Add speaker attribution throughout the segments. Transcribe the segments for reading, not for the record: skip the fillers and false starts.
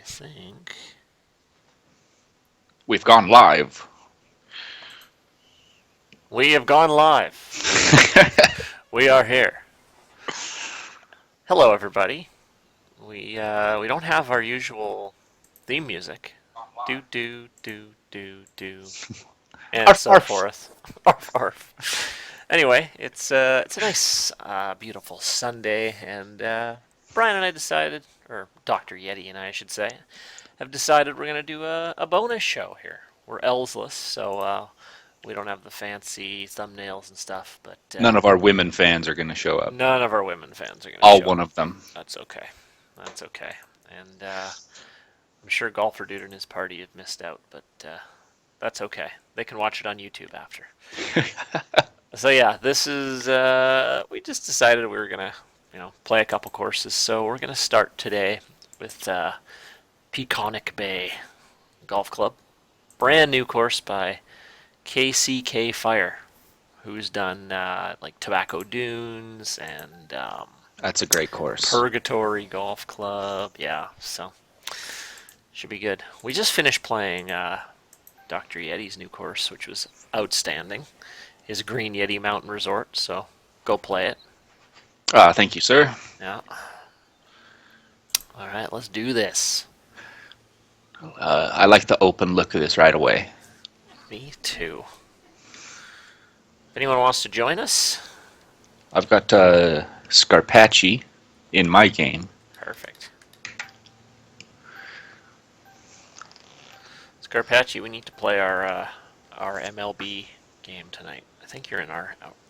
Speaker 1: think
Speaker 2: We've gone live.
Speaker 1: we have gone live. We are here. Hello, everybody. We don't have our usual theme music. Do do do do do, and
Speaker 2: Arf,
Speaker 1: so
Speaker 2: arf.
Speaker 1: forth. Arf arf. Anyway, it's a nice, beautiful Sunday, and Brian and I decided, or Doctor Yeti and I should say, have decided we're gonna do a bonus show here. We're L's-less, so we don't have the fancy thumbnails and stuff, but
Speaker 2: None of our women fans are going to show up.
Speaker 1: none of our women fans are gonna
Speaker 2: All
Speaker 1: show
Speaker 2: one
Speaker 1: up.
Speaker 2: of them.
Speaker 1: That's okay. That's okay. And I'm sure Golfer Dude and his party have missed out, but that's okay. They can watch it on YouTube after. So yeah, this is. We just decided we were gonna, play a couple courses. So we're gonna start today with Peconic Bay Golf Club, brand new course by KCK Fire, who's done like Tobacco Dunes and
Speaker 2: That's a great course.
Speaker 1: Purgatory Golf Club. Yeah, so should be good. We just finished playing Dr. Yeti's new course, which was outstanding. His Green Yeti Mountain Resort, so go play it.
Speaker 2: Thank you, sir.
Speaker 1: Yeah. All right, let's do this.
Speaker 2: I like the open look of this right away.
Speaker 1: Me too. If anyone wants to join us,
Speaker 2: I've got Scarpacci in my game.
Speaker 1: perfect. Scarpacci, we need to play our MLB game tonight. I think you're in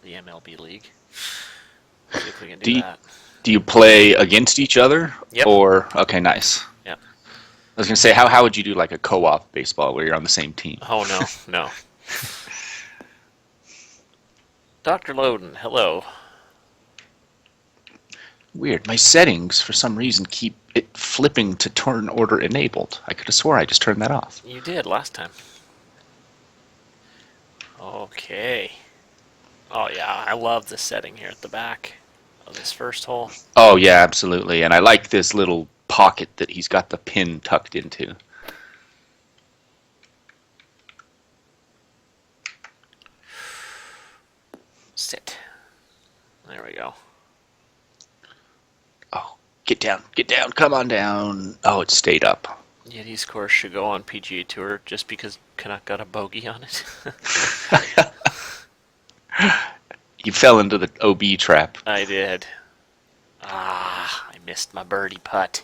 Speaker 1: the MLB league. See if we can do that.
Speaker 2: Do you play against each other?
Speaker 1: Yep.
Speaker 2: Or okay, nice.
Speaker 1: Yep.
Speaker 2: I was gonna say, how would you do like a co-op baseball where you're on the same team?
Speaker 1: Oh no, no. Dr. Loden, hello.
Speaker 2: Weird. My settings, for some reason, keep it flipping to turn order enabled. I could have swore I just turned that off.
Speaker 1: You did last time. Okay. Oh yeah, I love this setting here at the back of this first hole.
Speaker 2: Oh yeah, absolutely. And I like this little pocket that he's got the pin tucked into.
Speaker 1: Sit. There we go.
Speaker 2: Oh, get down, come on down. Oh, it stayed up.
Speaker 1: Yeti's course should go on PGA Tour just because Canuck got a bogey on it.
Speaker 2: You fell into the OB trap.
Speaker 1: I did. I missed my birdie putt.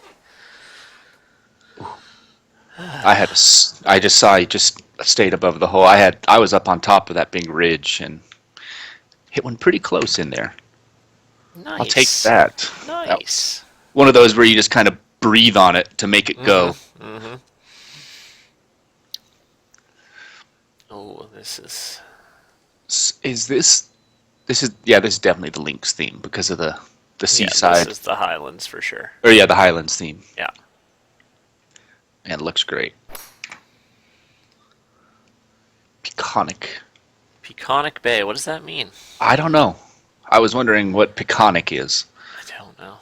Speaker 2: I just saw he just stayed above the hole. I was up on top of that big ridge and hit one pretty close in there.
Speaker 1: Nice.
Speaker 2: I'll take that.
Speaker 1: Nice.
Speaker 2: One of those where you just kind of breathe on it to make it go.
Speaker 1: Mm-hmm. Oh, this is.
Speaker 2: Is this is definitely the Lynx theme because of the seaside.
Speaker 1: Yeah, this is the Highlands for sure.
Speaker 2: Or yeah, the Highlands theme.
Speaker 1: Yeah.
Speaker 2: And it looks great.
Speaker 1: Peconic Bay. What does that mean?
Speaker 2: I don't know. I was wondering what Peconic is.
Speaker 1: I don't know.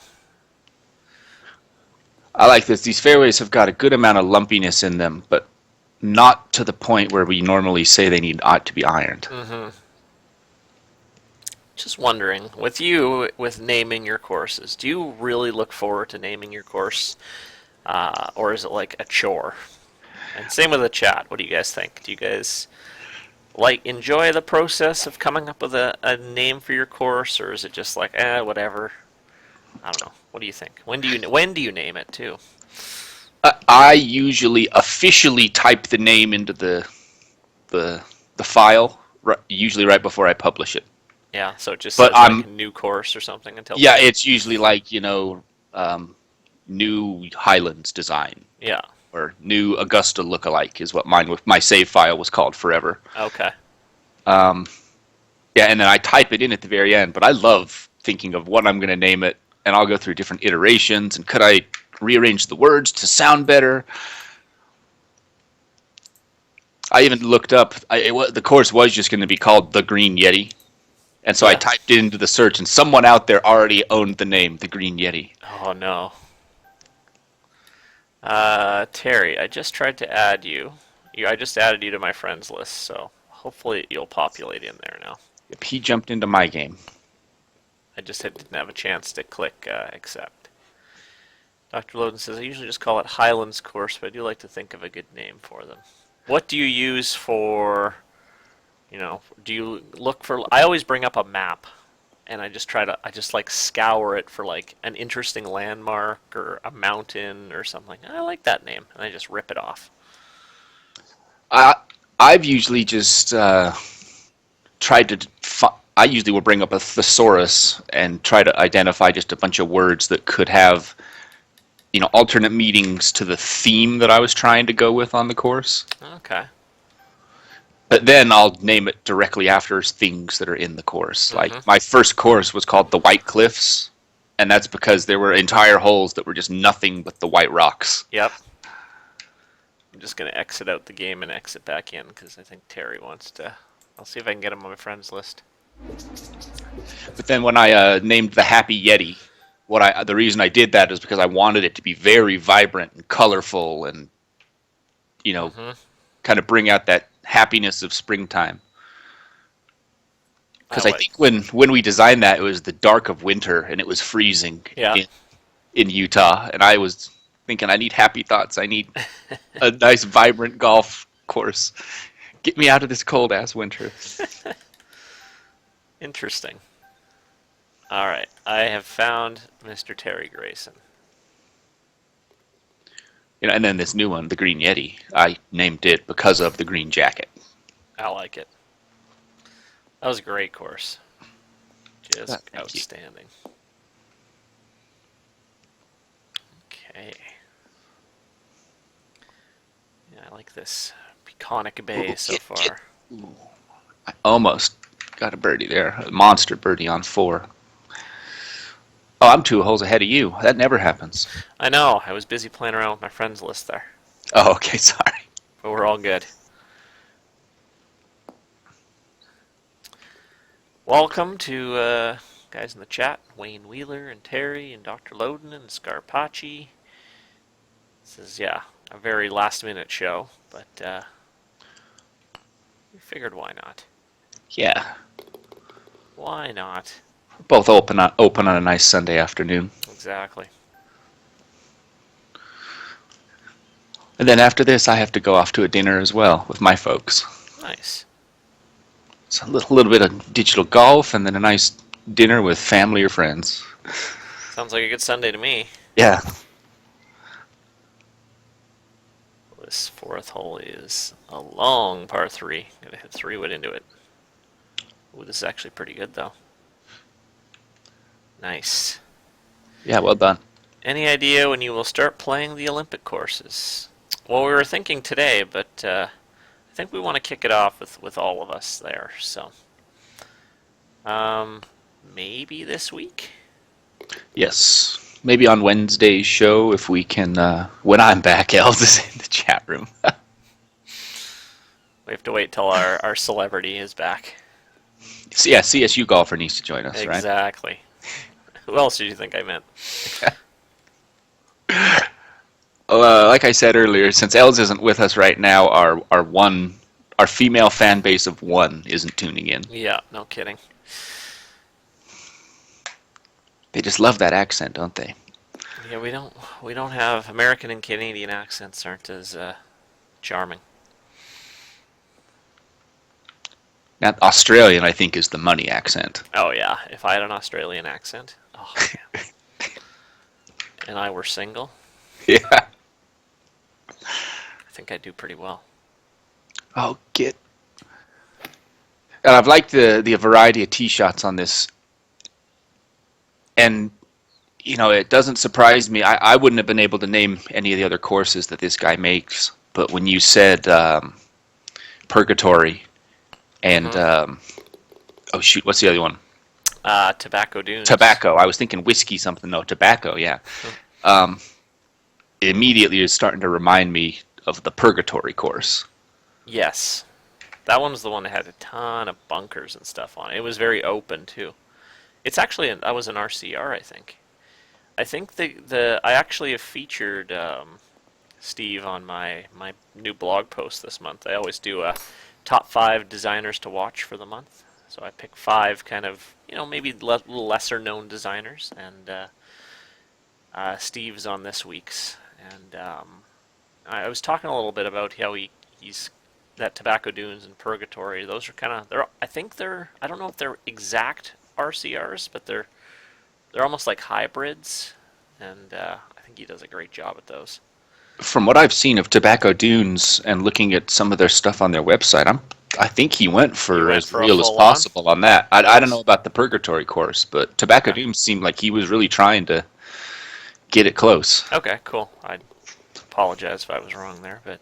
Speaker 2: I like this. These fairways have got a good amount of lumpiness in them, but not to the point where we normally say they need to be ironed.
Speaker 1: Mm-hmm. Just wondering, with naming your courses, do you really look forward to naming your course, or is it like a chore? And same with the chat. What do you guys think? Do you guys enjoy the process of coming up with a name for your course, or is it just like whatever? I don't know. What do you think? When do you name it too?
Speaker 2: I usually officially type the name into the file, usually right before I publish it.
Speaker 1: Yeah, so it just
Speaker 2: But
Speaker 1: says like a new course or something until.
Speaker 2: Yeah, it's usually like new Highlands design.
Speaker 1: Yeah.
Speaker 2: Or new Augusta lookalike is what my save file was called forever.
Speaker 1: Okay.
Speaker 2: Yeah, and then I type it in at the very end. But I love thinking of what I'm going to name it, and I'll go through different iterations. And could I rearrange the words to sound better? I even looked up. The course was just going to be called the Green Yeti, and so I typed it into the search, and someone out there already owned the name, the Green Yeti.
Speaker 1: Oh no. Terry, I just tried to add you. I just added you to my friends list, so hopefully you'll populate in there now.
Speaker 2: Yep, he jumped into my game.
Speaker 1: I just didn't have a chance to click accept. Dr. Loden says, I usually just call it Highlands Course, but I do like to think of a good name for them. What do you use for, do you look for, I always bring up a map and I just like scour it for like an interesting landmark or a mountain or something. I like that name, and I just rip it off.
Speaker 2: I I've usually just tried to. I usually will bring up a thesaurus and try to identify just a bunch of words that could have alternate meanings to the theme that I was trying to go with on the course.
Speaker 1: Okay.
Speaker 2: But then I'll name it directly after things that are in the course.
Speaker 1: Mm-hmm.
Speaker 2: Like my first course was called the White Cliffs, and that's because there were entire holes that were just nothing but the white rocks.
Speaker 1: Yep. I'm just gonna exit out the game and exit back in because I think Terry wants to. I'll see if I can get him on my friends list.
Speaker 2: But then when I named the Happy Yeti, the reason I did that is because I wanted it to be very vibrant and colorful, and you know,
Speaker 1: Mm-hmm.
Speaker 2: kind of bring out that happiness of springtime.
Speaker 1: I
Speaker 2: Because I
Speaker 1: like.
Speaker 2: think when we designed that, it was the dark of winter and it was freezing
Speaker 1: Yeah.
Speaker 2: in Utah, and I was thinking I need happy thoughts. I need a nice, vibrant golf course. Get me out of this cold ass winter.
Speaker 1: Interesting. All right. I have found Mr. Terry Grayson.
Speaker 2: And then this new one, the Green Yeti, I named it because of the green jacket.
Speaker 1: I like it. That was a great course. Just
Speaker 2: Thank you.
Speaker 1: outstanding. Okay. Yeah, I like this Peconic Bay
Speaker 2: Ooh,
Speaker 1: so far.
Speaker 2: Ooh, I almost got a birdie there. A monster birdie on 4. Oh, I'm 2 holes ahead of you. That never happens.
Speaker 1: I know. I was busy playing around with my friends list there,
Speaker 2: Oh, okay, sorry.
Speaker 1: but we're all good. Welcome to guys in the chat: Wayne Wheeler and Terry and Dr. Loden and Scarpacci. This is a very last minute show, but we figured why not?
Speaker 2: Yeah,
Speaker 1: Why not?
Speaker 2: both open on a nice Sunday afternoon.
Speaker 1: Exactly.
Speaker 2: And then after this, I have to go off to a dinner as well with my folks.
Speaker 1: Nice.
Speaker 2: So a little bit of digital golf and then a nice dinner with family or friends.
Speaker 1: Sounds like a good Sunday to me.
Speaker 2: Yeah.
Speaker 1: This fourth hole is a long par 3. Gonna hit 3-wood into it. Ooh, this is actually pretty good though. Nice.
Speaker 2: Yeah, well done.
Speaker 1: Any idea when you will start playing the Olympic courses? Well, we were thinking today, but I think we want to kick it off with all of us there. So, maybe this week.
Speaker 2: Yes. Maybe on Wednesday's show if we can, when I'm back, Els is in the chat room.
Speaker 1: We have to wait till our celebrity is back.
Speaker 2: Yeah, CSU golfer needs to join us, right?
Speaker 1: Exactly. Who else did you think I meant?
Speaker 2: Like I said earlier, since Els isn't with us right now, our female fan base of 1 isn't tuning in.
Speaker 1: Yeah, no kidding.
Speaker 2: They just love that accent, don't they?
Speaker 1: Yeah, we don't have American and Canadian accents aren't as charming.
Speaker 2: Now, Australian, I think, is the money accent.
Speaker 1: Oh yeah, if I had an Australian accent, oh man, and I were single,
Speaker 2: Yeah.
Speaker 1: I think I'd do pretty well.
Speaker 2: Oh, get. And I've liked the variety of tee shots on this. And, it doesn't surprise me. I wouldn't have been able to name any of the other courses that this guy makes. But when you said Purgatory and,
Speaker 1: Mm-hmm.
Speaker 2: oh, shoot, what's the other one?
Speaker 1: Tobacco Dunes.
Speaker 2: Tobacco. I was thinking whiskey something. No, tobacco, yeah. Um, it immediately is starting to remind me of the Purgatory course.
Speaker 1: Yes, that one was the one that had a ton of bunkers and stuff on it. It was very open too. It's actually that was an RCR, I think. I think the I actually have featured Steve on my new blog post this month. I always do a top 5 designers to watch for the month. So I pick 5 kind of, maybe little lesser known designers, and Steve's on this week's. And I was talking a little bit about how he's that Tobacco Dunes and Purgatory. Those are kind of I think they're, I don't know if they're exact RCRs, but they're almost like hybrids, and I think he does a great job at those.
Speaker 2: From what I've seen of Tobacco Dunes and looking at some of their stuff on their website, I think he went
Speaker 1: He
Speaker 2: for
Speaker 1: went
Speaker 2: as
Speaker 1: for a
Speaker 2: real as
Speaker 1: full on.
Speaker 2: possible on that. I don't know
Speaker 1: Nice.
Speaker 2: about the Purgatory course, but Tobacco
Speaker 1: Okay.
Speaker 2: Dunes seemed like he was really trying to get it close.
Speaker 1: Okay. Cool. I apologize if I was wrong there, but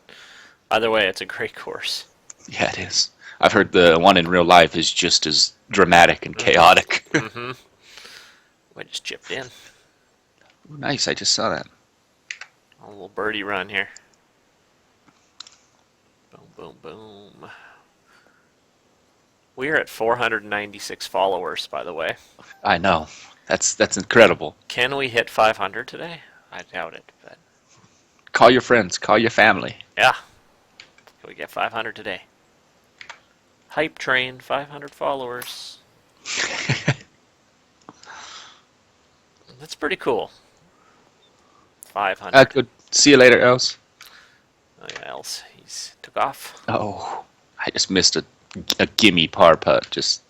Speaker 1: either way, it's a great course.
Speaker 2: Yeah, it is. I've heard the one in real life is just as dramatic and
Speaker 1: Mm-hmm.
Speaker 2: chaotic.
Speaker 1: Mm-hmm. I just chipped in.
Speaker 2: Ooh, nice, I just saw that.
Speaker 1: A little birdie run here. Boom, boom, boom. We're at 496 followers, by the way.
Speaker 2: I know. That's incredible.
Speaker 1: Can we hit 500 today? I doubt it, but
Speaker 2: Call your friends, call your family.
Speaker 1: yeah. Can we get 500 today? Hype train, 500 followers. That's pretty cool. 500.
Speaker 2: Good. See you later, Els.
Speaker 1: Oh yeah, else he's took off.
Speaker 2: Oh, I just missed a gimme par putt. Just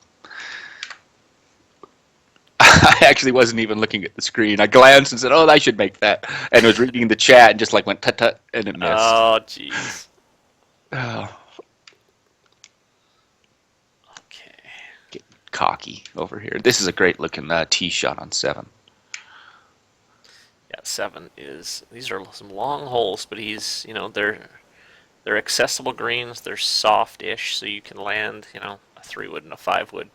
Speaker 2: I actually wasn't even looking at the screen. I glanced and said, "Oh, I should make that," and was reading the chat and just like went tut tut, and it missed.
Speaker 1: Oh jeez.
Speaker 2: Oh,
Speaker 1: Okay.
Speaker 2: get cocky over here. This is a great looking tee shot on 7.
Speaker 1: Yeah, 7 is. These are some long holes, but he's. They're accessible greens. They're soft-ish, so you can land. A 3-wood and a 5-wood,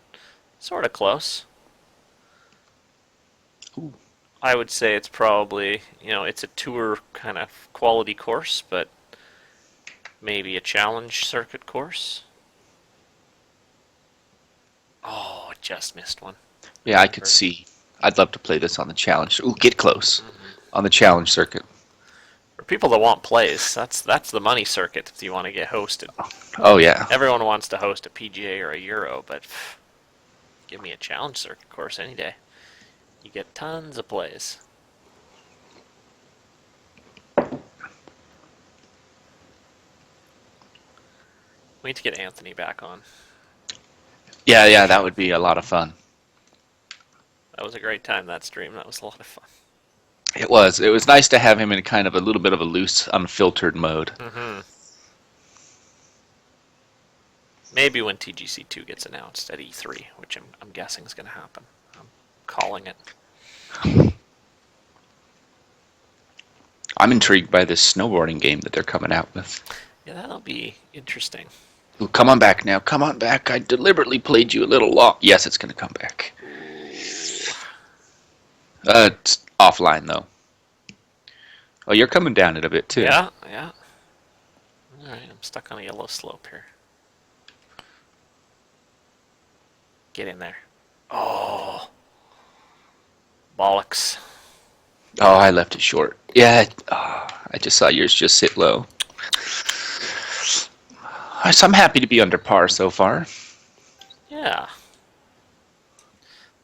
Speaker 1: sort of close.
Speaker 2: Ooh.
Speaker 1: I would say it's probably, it's a tour kind of quality course, but maybe a challenge circuit course. Oh, I just missed one.
Speaker 2: Yeah, I could see. I'd love to play this on the challenge. Ooh, get close on the challenge circuit.
Speaker 1: For people that want plays, that's the money circuit if you want to get hosted.
Speaker 2: Oh yeah.
Speaker 1: Everyone wants to host a PGA or a Euro, but give me a challenge circuit course any day. You get tons of plays. We need to get Anthony back on.
Speaker 2: Yeah, that would be a lot of fun.
Speaker 1: That was a great time, that stream. That was a lot of fun.
Speaker 2: It was. It was nice to have him in kind of a little bit of a loose, unfiltered mode.
Speaker 1: Mm-hmm. Maybe when TGC2 gets announced at E3, which I'm guessing is going to happen. I'm calling it.
Speaker 2: I'm intrigued by this snowboarding game that they're coming out with.
Speaker 1: Yeah, that'll be interesting.
Speaker 2: Ooh, come on back now. Come on back. I deliberately played you a little long. Yes, it's going to come back. It's offline, though. Oh, you're coming down it a bit, too.
Speaker 1: Yeah, yeah. Alright, I'm stuck on a yellow slope here. Get in there. Oh. Bollocks.
Speaker 2: Oh, I left it short. Yeah, I just saw yours just sit low. So I'm happy to be under par so far.
Speaker 1: Yeah.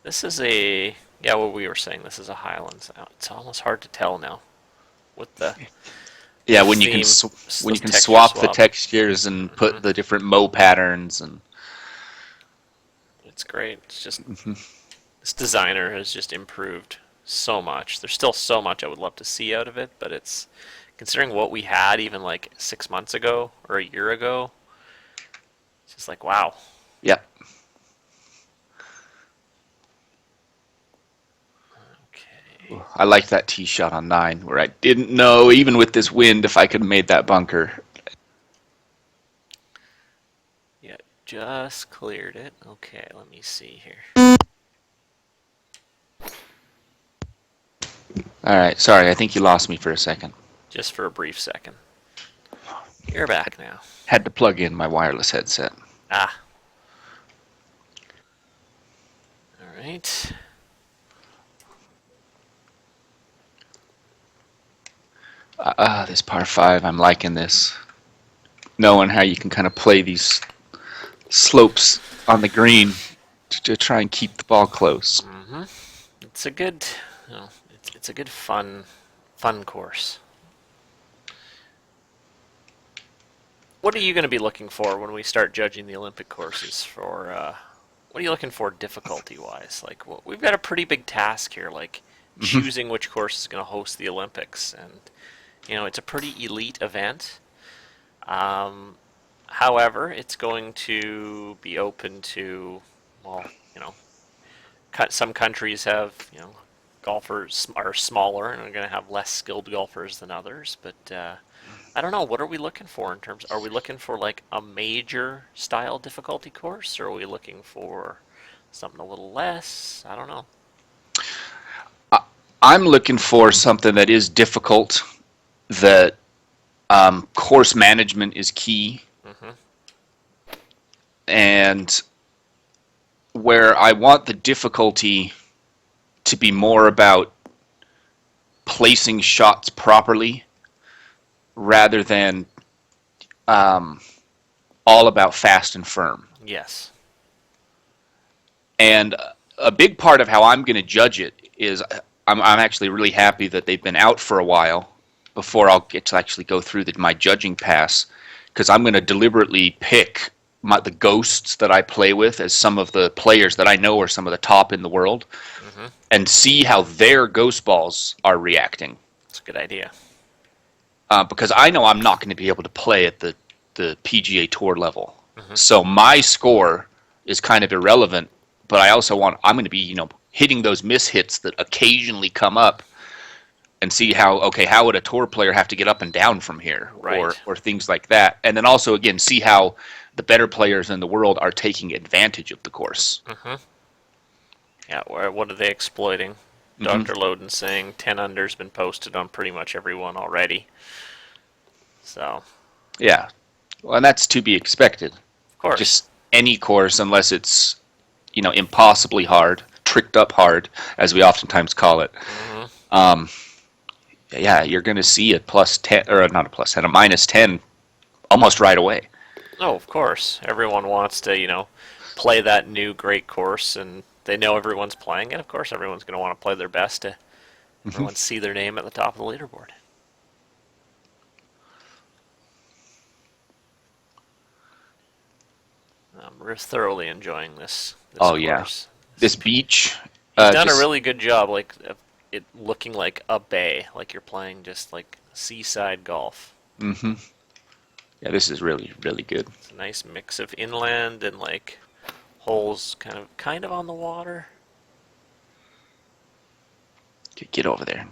Speaker 1: This is a... Yeah, what we were saying, this is a Highlands. It's almost hard to tell now. With the...
Speaker 2: Yeah,
Speaker 1: the
Speaker 2: when you can
Speaker 1: theme,
Speaker 2: when you can
Speaker 1: texture
Speaker 2: swap the textures and put the different mow patterns and
Speaker 1: It's great. It's just... This designer has just improved so much. There's still so much I would love to see out of it, but it's... Considering what we had even like 6 months ago or a year ago, it's just like, wow.
Speaker 2: yep.
Speaker 1: Okay.
Speaker 2: I liked that tee shot on 9 where I didn't know, even with this wind, if I could have made that bunker.
Speaker 1: Yeah, just cleared it. Okay, let me see here.
Speaker 2: All right, sorry, I think you lost me for a second.
Speaker 1: Just for a brief second. You're back now.
Speaker 2: Had to plug in my wireless headset.
Speaker 1: Ah. Alright.
Speaker 2: This par five, I'm liking this. Knowing how you can kind of play these slopes on the green to try and keep the ball close.
Speaker 1: Mm-hmm. It's a good, it's a good fun course. What are you going to be looking for when we start judging the Olympic courses for? What are you looking for difficulty wise? Like, well, we've got a pretty big task here, like
Speaker 2: Hmm.
Speaker 1: choosing which course is going to host the Olympics, and it's a pretty elite event. Um, However, it's going to be open to, well, some countries have, golfers are smaller and are going to have less skilled golfers than others. But I don't know. What are we looking for in terms? Are we looking for like a major style difficulty course, or are we looking for something a little less? I don't know.
Speaker 2: I'm looking for something that is difficult, that course management is key,
Speaker 1: Hmm.
Speaker 2: and where I want the difficulty to be more about placing shots properly rather than um, all about fast and firm.
Speaker 1: Yes.
Speaker 2: And a big part of how I'm going to judge it is I'm actually really happy that they've been out for a while before I'll get to actually go through my judging pass, because I'm going to deliberately pick the ghosts that I play with as some of the players that I know are some of the top in the world,
Speaker 1: Hmm.
Speaker 2: and see how their ghost balls are reacting.
Speaker 1: It's a good idea.
Speaker 2: Because I know I'm not going to be able to play at the PGA Tour level.
Speaker 1: Hmm.
Speaker 2: So my score is kind of irrelevant, but I'm going to be, hitting those mishits that occasionally come up, and see how would a tour player have to get up and down from here,
Speaker 1: Right.
Speaker 2: or things like that. And then also, again, see how the better players in the world are taking advantage of the course.
Speaker 1: Hmm. Yeah. What are they exploiting?
Speaker 2: Hmm.
Speaker 1: Dr. Loden saying 10 under's been posted on pretty much everyone already. So,
Speaker 2: Yeah. Well, and that's to be expected.
Speaker 1: of course.
Speaker 2: Just any course, unless it's, impossibly hard, tricked up hard, as we oftentimes call it.
Speaker 1: Hmm.
Speaker 2: Um, yeah, you're going to see a plus 10, or not a plus 10, a minus 10 almost right away.
Speaker 1: Oh, of course. Everyone wants to, play that new great course, and they know everyone's playing, and of course, everyone's going to want to play their best to
Speaker 2: Hmm.
Speaker 1: everyone see their name at the top of the leaderboard. We're thoroughly enjoying this
Speaker 2: Oh, yeah.
Speaker 1: course.
Speaker 2: This beach,
Speaker 1: He's done a
Speaker 2: just,
Speaker 1: really good job, like of it looking like a bay, like you're playing just like seaside golf.
Speaker 2: hmm yeah, this is really, really good.
Speaker 1: It's a nice mix of inland and like holes kind of on the water.
Speaker 2: Get over there.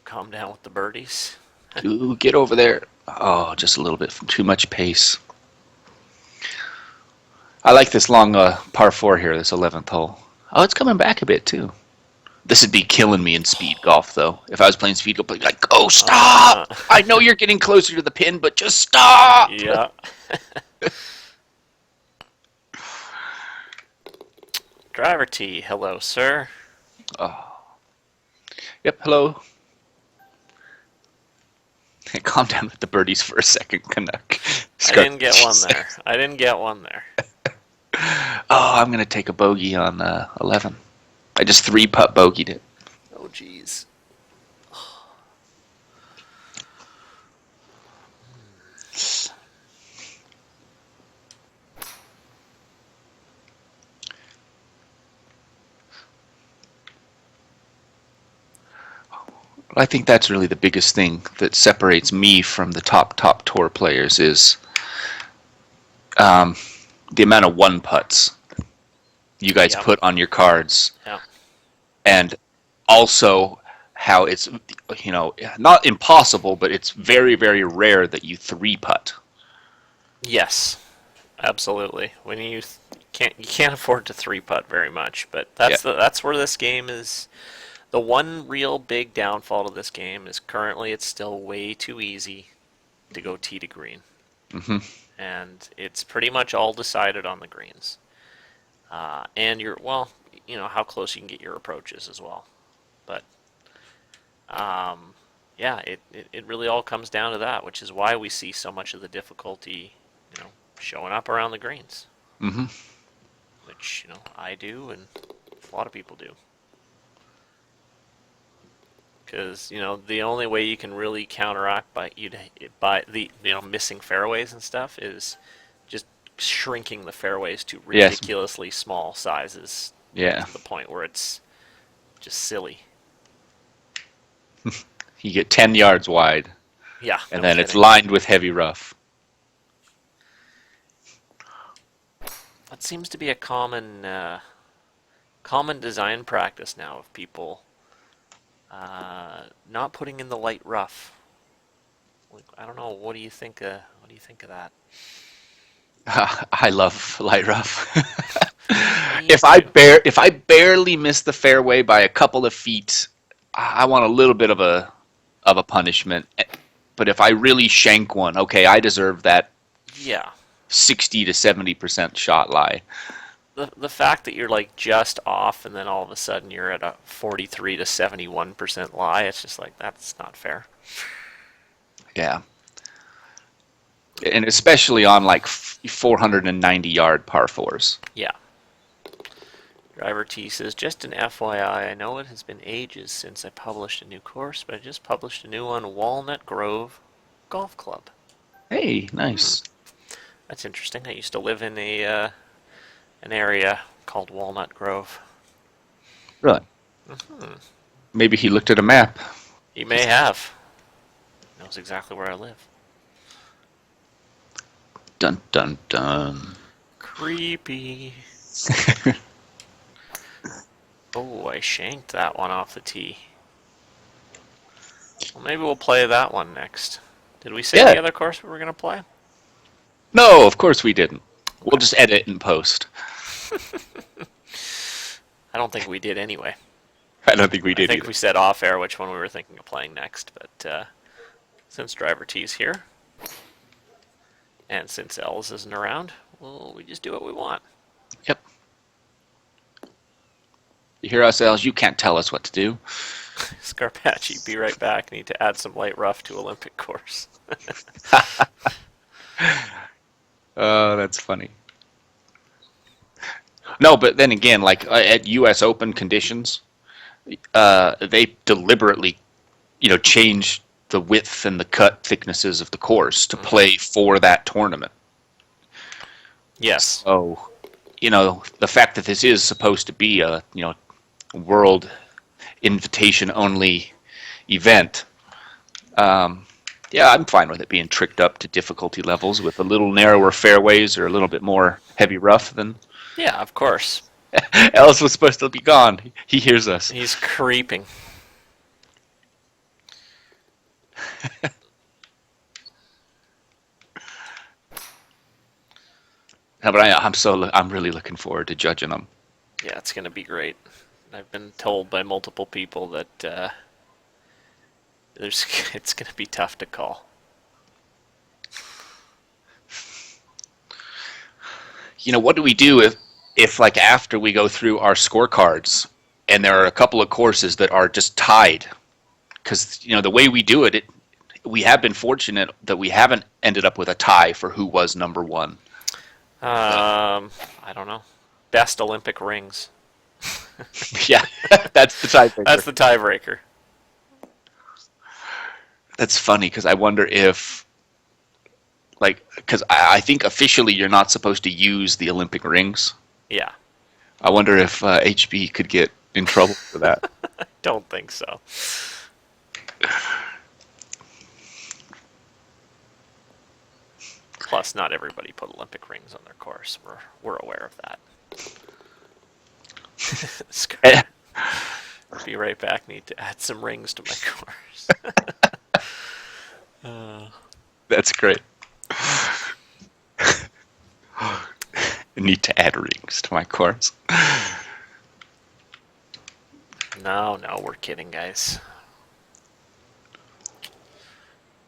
Speaker 1: Calm down with the birdies.
Speaker 2: Ooh, get over there. Oh, just a little bit too much pace. I like this long par four here, this 11th hole. Oh, it's coming back a bit too. This would be killing me in speed golf, though. If I was playing speed golf, I'd be like, "Oh,
Speaker 1: Uh,
Speaker 2: stop! I know you're getting closer to the pin, but just stop!"
Speaker 1: yeah. Driver T, hello, sir.
Speaker 2: Oh, yep. Hello. Calm down with the birdies for a second, Canuck.
Speaker 1: I didn't get one there. I didn't get one there.
Speaker 2: Oh, I'm gonna take a bogey on 11. I just three putt bogeyed it.
Speaker 1: Oh, jeez.
Speaker 2: I think that's really the biggest thing that separates me from the top tour players is um, the amount of one putts you guys
Speaker 1: Yep.
Speaker 2: put on your cards,
Speaker 1: Yep.
Speaker 2: and also how it's, not impossible, but it's very, very rare that you three putt.
Speaker 1: Yes. Absolutely. When you can't afford to three putt very much, but
Speaker 2: Yeah.
Speaker 1: that's where this game is. The one real big downfall to this game is currently it's still way too easy to go tee to green,
Speaker 2: Hmm.
Speaker 1: and it's pretty much all decided on the greens. And how close you can get your approaches as well. But um, yeah, it really all comes down to that, which is why we see so much of the difficulty, showing up around the greens,
Speaker 2: Hmm.
Speaker 1: which, I do and a lot of people do. Because, the only way you can really counteract by the, missing fairways and stuff is just shrinking the fairways to
Speaker 2: Yes.
Speaker 1: ridiculously small sizes
Speaker 2: Yeah.
Speaker 1: to the point where it's just silly.
Speaker 2: You get 10 yards wide,
Speaker 1: Yeah,
Speaker 2: and
Speaker 1: no
Speaker 2: then it's
Speaker 1: kidding.
Speaker 2: lined with heavy rough.
Speaker 1: That seems to be a common design practice now of people not putting in the light rough. Like, I don't know. What do you think of that?
Speaker 2: I love light rough.
Speaker 1: I used to.
Speaker 2: If I barely miss the fairway by a couple of feet, I want a little bit of a punishment. But if I really shank one, okay, I deserve that
Speaker 1: Yeah.
Speaker 2: 60 to 70% shot lie.
Speaker 1: The fact that you're like just off and then all of a sudden you're at a 43 to 71% lie, it's just like that's not fair.
Speaker 2: Yeah. And especially on like 490-yard par fours.
Speaker 1: Yeah. Driver T says, just an FYI, I know it has been ages since I published a new course, but I just published a new one, Walnut Grove Golf Club.
Speaker 2: Hey, nice.
Speaker 1: That's interesting. I used to live in an area called Walnut Grove.
Speaker 2: Really? Maybe he looked at a map.
Speaker 1: He may have. He knows exactly where I live.
Speaker 2: Dun dun dun.
Speaker 1: Creepy. Oh, I shanked that one off the tee. Well, maybe we'll play that one next. Did we say
Speaker 2: Yeah.
Speaker 1: the other course we were going to play?
Speaker 2: No, of course we didn't. We'll
Speaker 1: Okay.
Speaker 2: just edit and post.
Speaker 1: I don't think we did anyway.
Speaker 2: I don't think we
Speaker 1: I
Speaker 2: did
Speaker 1: think
Speaker 2: either.
Speaker 1: we said off air which one we were thinking of playing next, but since Driver T's here, and since Els isn't around, well, we just do what we want.
Speaker 2: Yep. You hear us, Els? You can't tell us what to do.
Speaker 1: Scarpacci, be right back. Need to add some light rough to Olympic course.
Speaker 2: Oh, that's funny. No, but then again, like at U.S. Open conditions, they deliberately, change the width and the cut thicknesses of the course to play for that tournament.
Speaker 1: Yes.
Speaker 2: So, the fact that this is supposed to be a, world invitation only event, yeah, I'm fine with it being tricked up to difficulty levels with a little narrower fairways or a little bit more heavy rough than
Speaker 1: Yeah, of course.
Speaker 2: Ellis was supposed to be gone. He hears us.
Speaker 1: He's creeping.
Speaker 2: No, but I'm really looking forward to judging them.
Speaker 1: Yeah, it's going to be great. I've been told by multiple people that it's going to be tough to call.
Speaker 2: What do we do if like after we go through our scorecards and there are a couple of courses that are just tied? Because the way we do it, we have been fortunate that we haven't ended up with a tie for who was number one.
Speaker 1: I don't know. Best Olympic rings.
Speaker 2: Yeah, that's the tiebreaker.
Speaker 1: That's the tiebreaker.
Speaker 2: That's funny because I wonder if, like, because I think officially you're not supposed to use the Olympic rings.
Speaker 1: Yeah,
Speaker 2: I wonder if HB could get in trouble for that.
Speaker 1: don't think so. Plus, not everybody put Olympic rings on their course. We're aware of that. Be right back. Need to add some rings to my course.
Speaker 2: That's great. I need to add rings to my course.
Speaker 1: No, we're kidding, guys.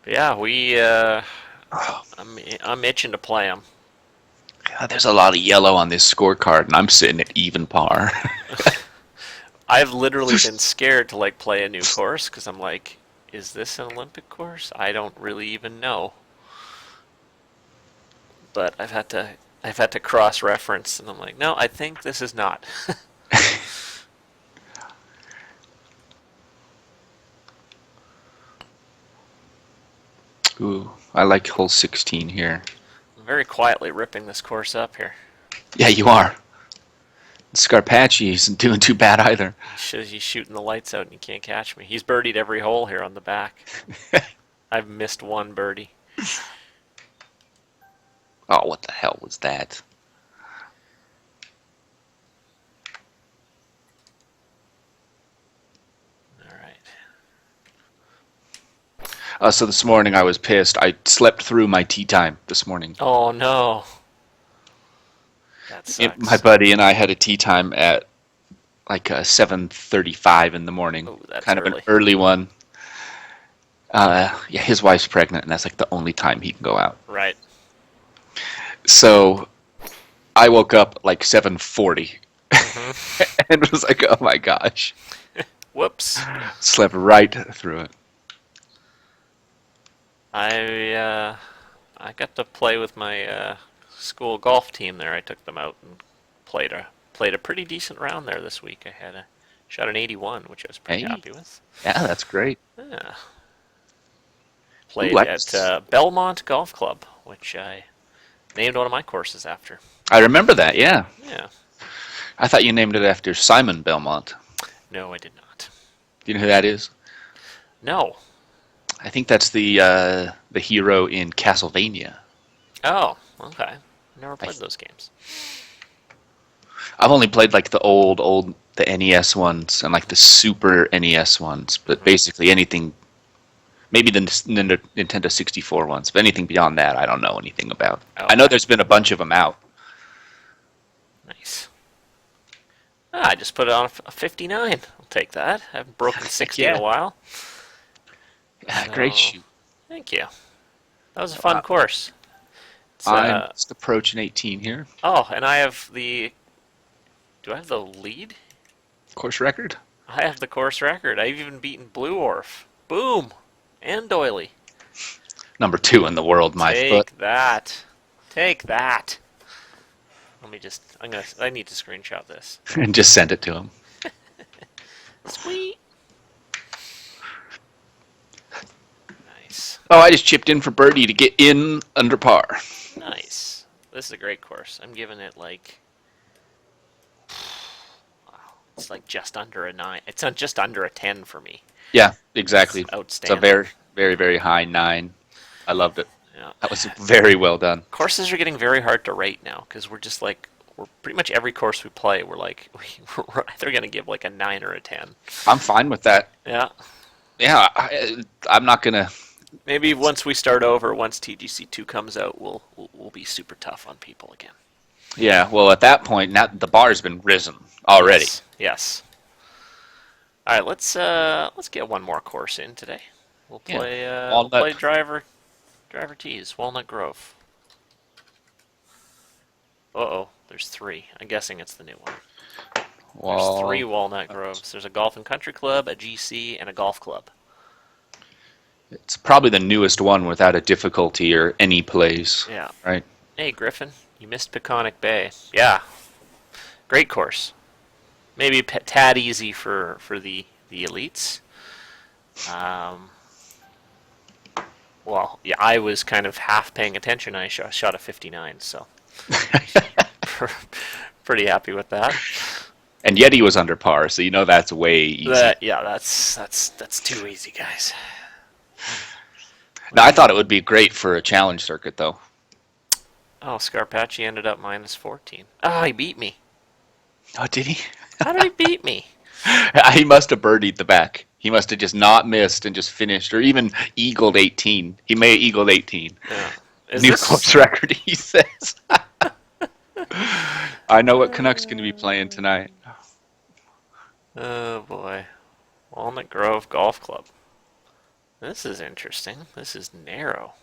Speaker 1: But yeah, I'm itching to play them.
Speaker 2: God, there's a lot of yellow on this scorecard, and I'm sitting at even par.
Speaker 1: I've literally been scared to like play a new course because I'm like, is this an Olympic course? I don't really even know. But I've had to cross reference, and I'm like, no, I think this is not.
Speaker 2: Ooh, I like hole 16 here.
Speaker 1: I'm very quietly ripping this course up here.
Speaker 2: Yeah, you are. Scarpacci isn't doing too bad either.
Speaker 1: He's shooting the lights out, and he can't catch me. He's birdied every hole here on the back. I've missed one birdie.
Speaker 2: Oh, what the hell was that?
Speaker 1: All right.
Speaker 2: So this morning I was pissed. I slept through my tee time this morning.
Speaker 1: Oh no. That
Speaker 2: My
Speaker 1: sucks.
Speaker 2: buddy and I had a tee time at like 7:35 in the morning.
Speaker 1: Oh, that's
Speaker 2: Kind of an
Speaker 1: early.
Speaker 2: early one. Yeah, his wife's pregnant, and that's like the only time he can go out.
Speaker 1: Right.
Speaker 2: So I woke up at like 7:40
Speaker 1: Hmm.
Speaker 2: and was like, "Oh my gosh!"
Speaker 1: Whoops.
Speaker 2: Slept right through it.
Speaker 1: I got to play with my school golf team there. I took them out and played a pretty decent round there this week. I had a shot an 81, which I was pretty
Speaker 2: Hey,
Speaker 1: happy with.
Speaker 2: yeah, that's great.
Speaker 1: Yeah.
Speaker 2: Ooh,
Speaker 1: Played at Belmont Golf Club, which I named one of my courses after.
Speaker 2: I remember that. Yeah,
Speaker 1: Yeah.
Speaker 2: I thought you named it after Simon Belmont.
Speaker 1: No, I did not.
Speaker 2: Do you know who that is?
Speaker 1: No.
Speaker 2: I think that's the hero in Castlevania.
Speaker 1: Oh, okay. Never
Speaker 2: I,
Speaker 1: played those games.
Speaker 2: I've only played like the old the NES ones and like the Super NES ones, but
Speaker 1: Hmm.
Speaker 2: basically anything. Maybe the Nintendo 64 ones, but anything beyond that, I don't know anything about. I know
Speaker 1: Okay.
Speaker 2: there's been a bunch of them out.
Speaker 1: Nice. I just put it on a 59. I'll take that. I haven't broken
Speaker 2: Heck
Speaker 1: 60 in a
Speaker 2: yeah.
Speaker 1: while.
Speaker 2: Great
Speaker 1: So,
Speaker 2: shoot.
Speaker 1: thank you. That was a
Speaker 2: So
Speaker 1: fun course. It's
Speaker 2: I'm just approaching 18 here.
Speaker 1: oh, and I have the. Do I have the lead?
Speaker 2: Course record.
Speaker 1: I have the course record. I've even beaten Blue Orf. Boom! And Doily.
Speaker 2: Number 2 in the world, my foot.
Speaker 1: Take that. Take that. Let me just. I need to screenshot this.
Speaker 2: And just send it to him.
Speaker 1: Sweet. Nice.
Speaker 2: Oh, I just chipped in for birdie to get in under par.
Speaker 1: Nice. This is a great course. I'm giving it like. Wow. It's like just under a 9. It's not just under a 10 for me.
Speaker 2: Yeah,
Speaker 1: It's
Speaker 2: exactly. It's a
Speaker 1: outstanding.
Speaker 2: very, very, very high 9. I loved it.
Speaker 1: Yeah.
Speaker 2: That was very well done.
Speaker 1: Courses are getting very hard to rate now because we're pretty much every course we play, we're like, we're either going to give like a 9 or a 10.
Speaker 2: I'm fine with that.
Speaker 1: Yeah.
Speaker 2: Yeah, I'm not gonna.
Speaker 1: Maybe once we start over, once TGC2 comes out, we'll be super tough on people again.
Speaker 2: Yeah, well, at that point, now the bar's been risen already.
Speaker 1: Yes. Yes. All right, let's get one more course in today. We'll
Speaker 2: Yeah.
Speaker 1: play
Speaker 2: Walnut.
Speaker 1: driver tees, Walnut Grove. Uh-oh, there's 3. I'm guessing it's the new one. There's 3 Walnut Groves. There's a golf and country club, a GC, and a golf club.
Speaker 2: It's probably the newest one without a difficulty or any plays,
Speaker 1: Yeah.
Speaker 2: right?
Speaker 1: Hey, Griffin, you missed Peconic Bay. Yeah, great course. Maybe a tad easy for the elites. Um, well, yeah, I was kind of half paying attention. I shot a 59, so pretty happy with that.
Speaker 2: And Yeti was under par, so you know that's way easy.
Speaker 1: Yeah, that's too easy, guys.
Speaker 2: Now, I thought it would be great for a challenge circuit, though.
Speaker 1: Oh, Scarpacci ended up minus 14. Ah, he beat me.
Speaker 2: Oh, did he?
Speaker 1: How did he beat me?
Speaker 2: He must have birdied the back. He must have just not missed and just finished, or even eagled 18. He may have eagled 18.
Speaker 1: Yeah. Is
Speaker 2: New
Speaker 1: this
Speaker 2: course record, he says. I know what Canuck's going to be playing tonight.
Speaker 1: Oh boy. Walnut Grove Golf Club. This is interesting. This is narrow.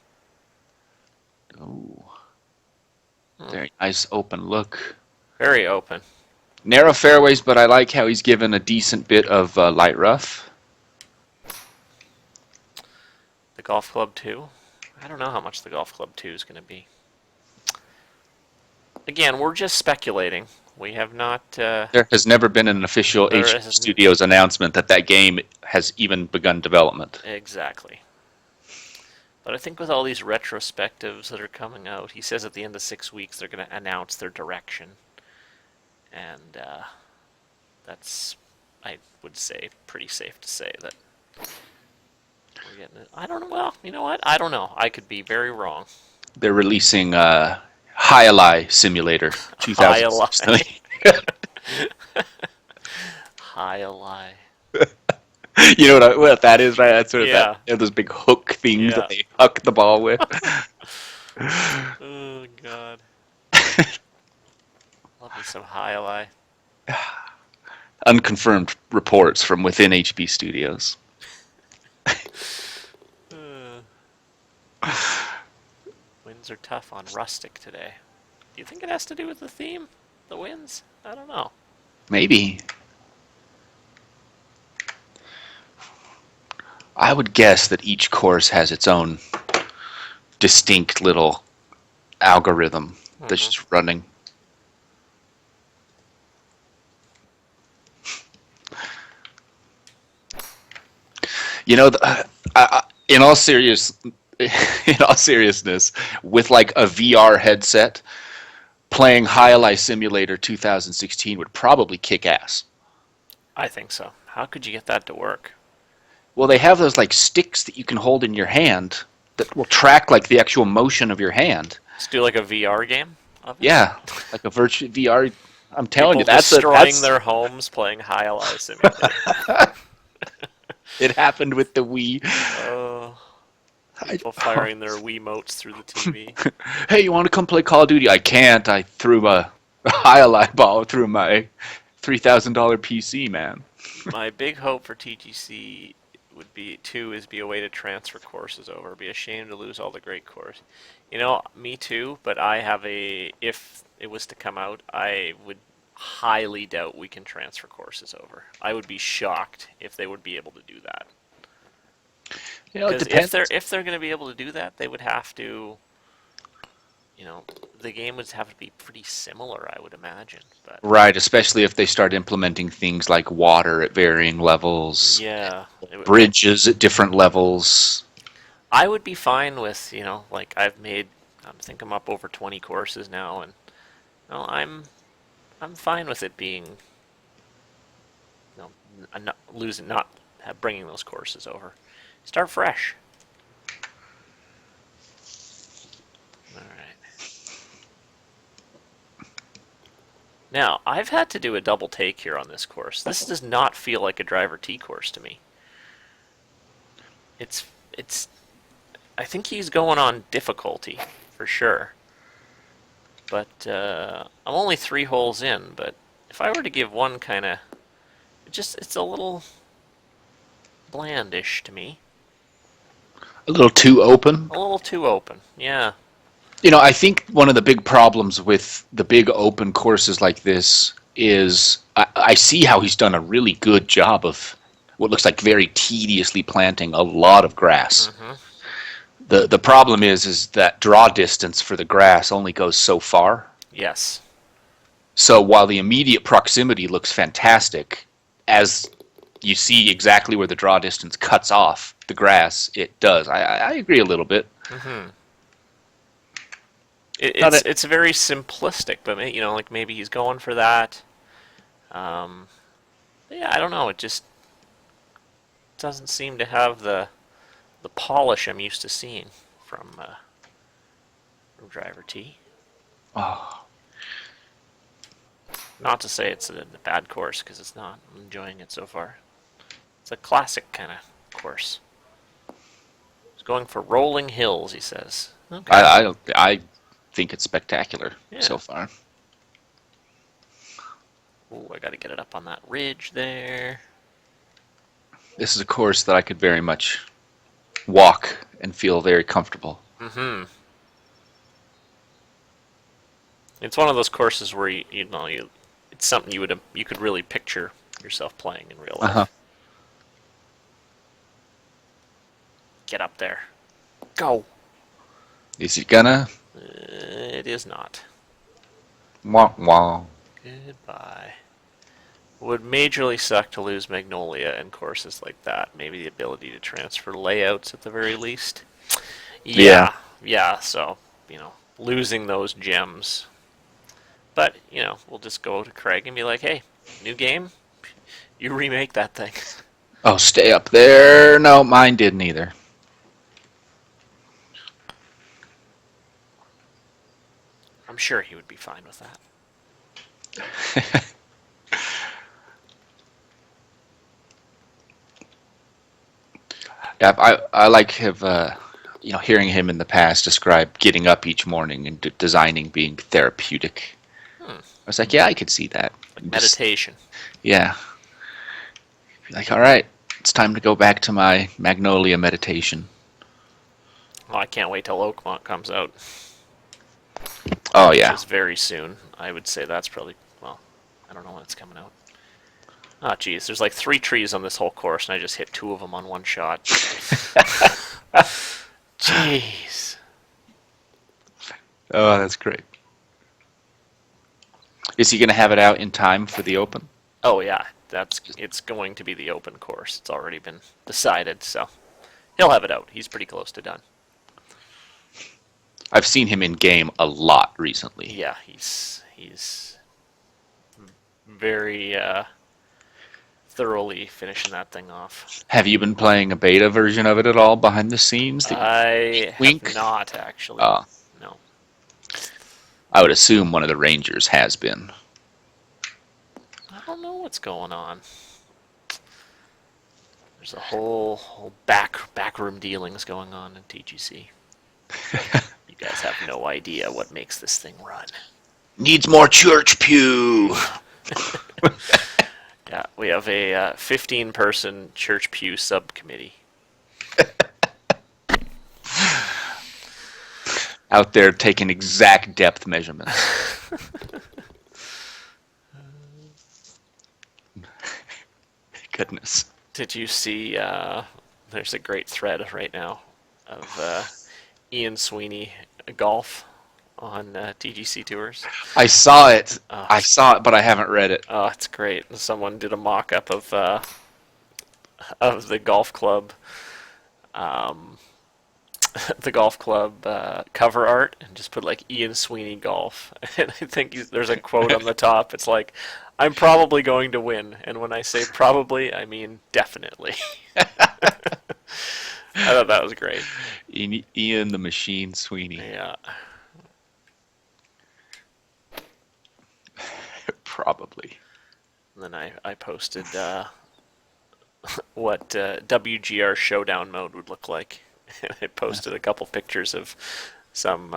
Speaker 2: Ooh, very nice open look.
Speaker 1: Very open.
Speaker 2: Narrow fairways, but I like how he's given a decent bit of light rough.
Speaker 1: golf club 2? I don't know how much the golf club 2 is going to be. Again, we're just speculating. We have not.
Speaker 2: There has never been an official
Speaker 1: There
Speaker 2: HB
Speaker 1: is
Speaker 2: Studios announcement that that game has even begun development.
Speaker 1: exactly. But I think with all these retrospectives that are coming out, he says at the end of 6 weeks they're going to announce their direction, and that's, I would say, pretty safe to say that we're getting it. I don't know. Well, you know what? I don't know. I could be very wrong.
Speaker 2: They're releasing High Simulator
Speaker 1: High a
Speaker 2: 2016.
Speaker 1: High a lie.
Speaker 2: You know what that is, right? That's sort of
Speaker 1: Yeah.
Speaker 2: that. You know, those big hook things
Speaker 1: Yeah.
Speaker 2: that they huck the ball with.
Speaker 1: Oh God. Love me some high lie.
Speaker 2: Unconfirmed reports from within HB Studios.
Speaker 1: Winds are tough on Rustic today. Do you think it has to do with the theme? The winds? I don't know.
Speaker 2: Maybe. I would guess that each course has its own distinct little algorithm that's just running. You know, in all in all seriousness, with like a VR headset, playing High Simulator 2016 would probably kick ass.
Speaker 1: I think so. How could you get that to work?
Speaker 2: Well, they have those like sticks that you can hold in your hand that will track like the actual motion of your hand.
Speaker 1: Let's do like a VR game of it.
Speaker 2: Yeah, like a virtual VR. I'm telling
Speaker 1: People
Speaker 2: you, that's
Speaker 1: destroying their homes playing High Ally Simulator.
Speaker 2: It happened with the Wii.
Speaker 1: Oh, people firing their Wiimotes through the TV.
Speaker 2: Hey, you want to come play Call of Duty? I can't. I threw a High ball through my $3,000 PC, man.
Speaker 1: My big hope for TGC would be be a way to transfer courses over. It'd be a shame to lose all the great course. You know, me too. But I have if it was to come out, I would highly doubt we can transfer courses over. I would be shocked if they would be able to do that.
Speaker 2: You know, it
Speaker 1: Because
Speaker 2: depends.
Speaker 1: if they're going to be able to do that, they would have to. You know, the game would have to be pretty similar, I would imagine. But
Speaker 2: Right, especially if they start implementing things like water at varying levels,
Speaker 1: yeah,
Speaker 2: bridges at different levels.
Speaker 1: I would be fine with, like I think I'm up over 20 courses now, and I'm fine with it being, not losing, not bringing those courses over. Start fresh. All right. Now, I've had to do a double take here on this course. This does not feel like a driver T course to me. It's I think he's going on difficulty for sure. But I'm only 3 holes in, but if I were to give one kind of it's a little blandish to me.
Speaker 2: A little too open.
Speaker 1: A little too open. Yeah.
Speaker 2: You know, I think one of the big problems with the big open courses like this is I see how he's done a really good job of what looks like very tediously planting a lot of grass. The problem is that draw distance for the grass only goes so far.
Speaker 1: Yes.
Speaker 2: So while the immediate proximity looks fantastic, as you see exactly where the draw distance cuts off the grass, it does. I agree a little bit.
Speaker 1: It's very simplistic, but like maybe he's going for that. Yeah, I don't know. It just doesn't seem to have the polish I'm used to seeing from Driver T.
Speaker 2: Oh,
Speaker 1: Not to say it's a bad course, because it's not. I'm enjoying it so far. It's a classic kind of course. He's going for rolling hills, he says. Okay.
Speaker 2: I think it's spectacular
Speaker 1: Yeah.
Speaker 2: so far.
Speaker 1: Ooh, I got to get it up on that ridge there.
Speaker 2: This is a course that I could very much walk and feel very comfortable.
Speaker 1: It's one of those courses where it's something you could really picture yourself playing in real life.
Speaker 2: Uh-huh.
Speaker 1: Get up there. Go.
Speaker 2: Is he gonna?
Speaker 1: It is not.
Speaker 2: Wah wah.
Speaker 1: Goodbye. Would majorly suck to lose Magnolia and courses like that. Maybe the ability to transfer layouts at the very least.
Speaker 2: Yeah.
Speaker 1: Yeah. So losing those gems. But we'll just go to Craig and be like, "Hey, new game. You remake that thing."
Speaker 2: Oh, stay up there. No, mine didn't either.
Speaker 1: I'm sure he would be fine with that.
Speaker 2: Yeah, I like hearing him in the past describe getting up each morning and designing being therapeutic.
Speaker 1: Hmm.
Speaker 2: I was like, yeah, I could see that.
Speaker 1: Like meditation.
Speaker 2: Yeah. Like, all right, it's time to go back to my Magnolia meditation.
Speaker 1: Well, I can't wait till Oakmont comes out,
Speaker 2: Oh
Speaker 1: which
Speaker 2: yeah.
Speaker 1: is very soon. I would say that's probably, well, I don't know when it's coming out. Oh, geez, there's like 3 trees on this whole course, and I just hit 2 of them on one shot. Jeez.
Speaker 2: Oh, that's great. Is he going to have it out in time for the Open?
Speaker 1: Oh yeah, it's going to be the open course. It's already been decided, so he'll have it out. He's pretty close to done.
Speaker 2: I've seen him in game a lot recently.
Speaker 1: Yeah, he's very thoroughly finishing that thing off.
Speaker 2: Have you been playing a beta version of it at all behind the scenes?
Speaker 1: I
Speaker 2: Wink.
Speaker 1: have not actually.
Speaker 2: Uh,
Speaker 1: No.
Speaker 2: I would assume one of the Rangers has been.
Speaker 1: I don't know what's going on. There's a whole backroom dealings going on in TGC. You guys have no idea what makes this thing run.
Speaker 2: Needs more church pew.
Speaker 1: Yeah, we have a 15-person church pew subcommittee.
Speaker 2: Out there taking exact depth measurements. Goodness.
Speaker 1: Did you see? There's a great thread right now of Ian Sweeney golf on TGC Tours.
Speaker 2: I saw it.
Speaker 1: Oh,
Speaker 2: I saw it, but I haven't read it.
Speaker 1: oh, it's great. Someone did a mock-up of the golf club, um, the golf club cover art, and just put like Ian Sweeney golf. And I think there's a quote on the top. It's like, "I'm probably going to win," and when I say probably, I mean definitely. I thought that was great.
Speaker 2: Ian the Machine Sweeney.
Speaker 1: Yeah.
Speaker 2: Probably.
Speaker 1: And then I posted what WGR showdown mode would look like. I posted a couple pictures of some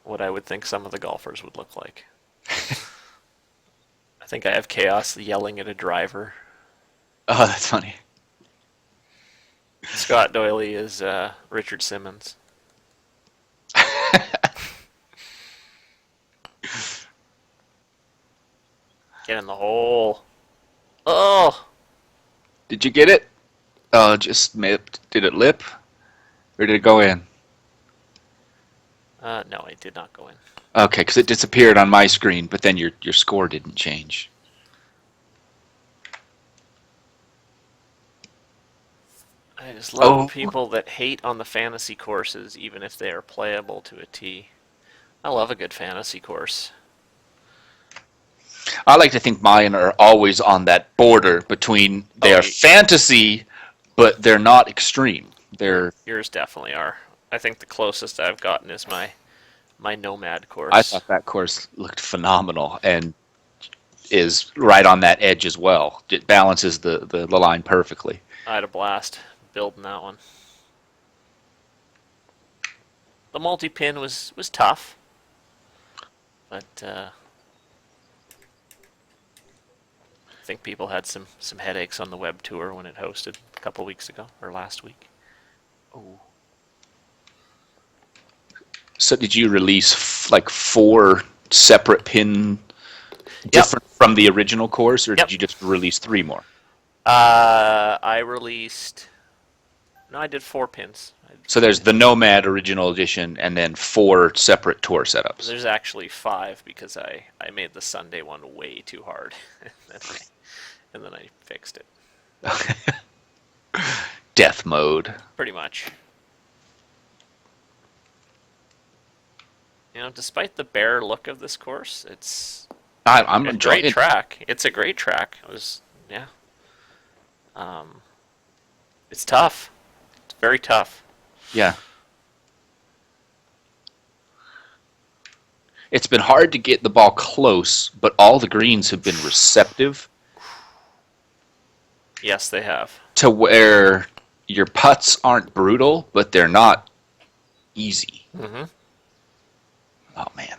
Speaker 1: what I would think some of the golfers would look like. I think I have Chaos yelling at a driver.
Speaker 2: Oh, that's funny.
Speaker 1: Scott Doyley is Richard Simmons. Get in the hole. Oh!
Speaker 2: Did you get it? Oh, just did it lip? Or did it go in?
Speaker 1: No, it did not go in.
Speaker 2: Okay, because it disappeared on my screen, but then your score didn't change.
Speaker 1: I just love people that hate on the fantasy courses, even if they are playable to a T. I love a good fantasy course.
Speaker 2: I like to think mine are always on that border between they are fantasy, but they're not extreme. They're
Speaker 1: Yours definitely are. I think the closest I've gotten is my Nomad course.
Speaker 2: I thought that course looked phenomenal and is right on that edge as well. It balances the line perfectly.
Speaker 1: I had a blast building that one. The multi-pin was tough, but I think people had some headaches on the web tour when it hosted a couple weeks ago or last week. Oh.
Speaker 2: So did you release like 4 separate pin different from the original course, or did you just release 3 more?
Speaker 1: I released No, I did 4 pins.
Speaker 2: So there's the Nomad Original Edition, and then 4 separate tour setups.
Speaker 1: There's actually 5 because I made the Sunday one way too hard, and then I fixed it.
Speaker 2: Death mode.
Speaker 1: Pretty much. Despite the bare look of this course, it's
Speaker 2: I'm
Speaker 1: a
Speaker 2: enjoying
Speaker 1: great
Speaker 2: it.
Speaker 1: track. It's a great track. Yeah. Um, it's tough. It's very tough.
Speaker 2: Yeah. It's been hard to get the ball close, but all the greens have been receptive
Speaker 1: Yes, they have.
Speaker 2: to where your putts aren't brutal, but they're not easy.
Speaker 1: Mm-hmm.
Speaker 2: Oh man.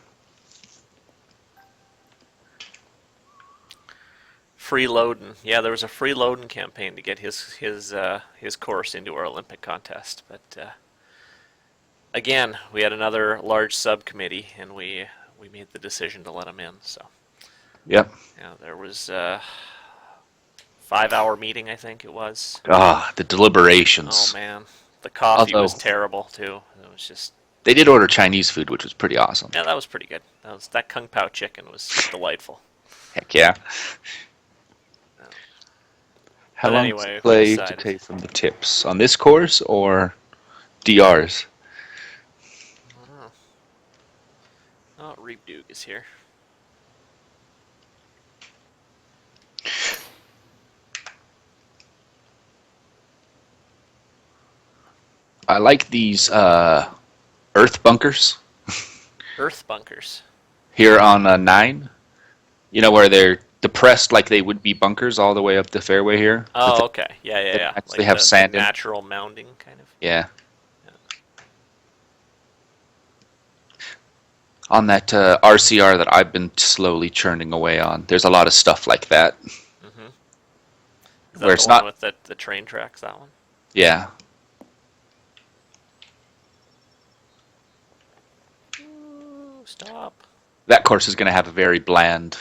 Speaker 1: Freeloading. Yeah, there was a freeloading campaign to get his course into our Olympic contest, but again, we had another large subcommittee, and we made the decision to let him in. So
Speaker 2: Yep.
Speaker 1: yeah, there was a 5-hour meeting, I think it was.
Speaker 2: Ah, the
Speaker 1: Oh
Speaker 2: deliberations.
Speaker 1: man, the coffee
Speaker 2: Although
Speaker 1: was terrible too. It was just
Speaker 2: they did order Chinese food, which was pretty awesome.
Speaker 1: yeah, that was pretty good. That Kung Pao chicken was delightful.
Speaker 2: Heck yeah. How
Speaker 1: But
Speaker 2: long does
Speaker 1: anyway,
Speaker 2: it
Speaker 1: we
Speaker 2: play to
Speaker 1: decided.
Speaker 2: take from the tips? On this course or DRs?
Speaker 1: Oh, oh Reap Duke is here.
Speaker 2: I like these earth bunkers
Speaker 1: Earth bunkers.
Speaker 2: here on 9. You know, where they're depressed like they would be bunkers all the way up the fairway here.
Speaker 1: Oh, okay. Yeah, yeah,
Speaker 2: That
Speaker 1: yeah.
Speaker 2: actually
Speaker 1: Like
Speaker 2: have
Speaker 1: the
Speaker 2: sand in.
Speaker 1: natural mounding kind of.
Speaker 2: Yeah.
Speaker 1: Yeah.
Speaker 2: On that RCR that I've been slowly churning away on, there's a lot of stuff like that.
Speaker 1: Mm-hmm. Is
Speaker 2: Where
Speaker 1: that
Speaker 2: it's
Speaker 1: the one
Speaker 2: not.
Speaker 1: with the train tracks? That one.
Speaker 2: Yeah.
Speaker 1: Ooh, stop.
Speaker 2: That course is going to have a very bland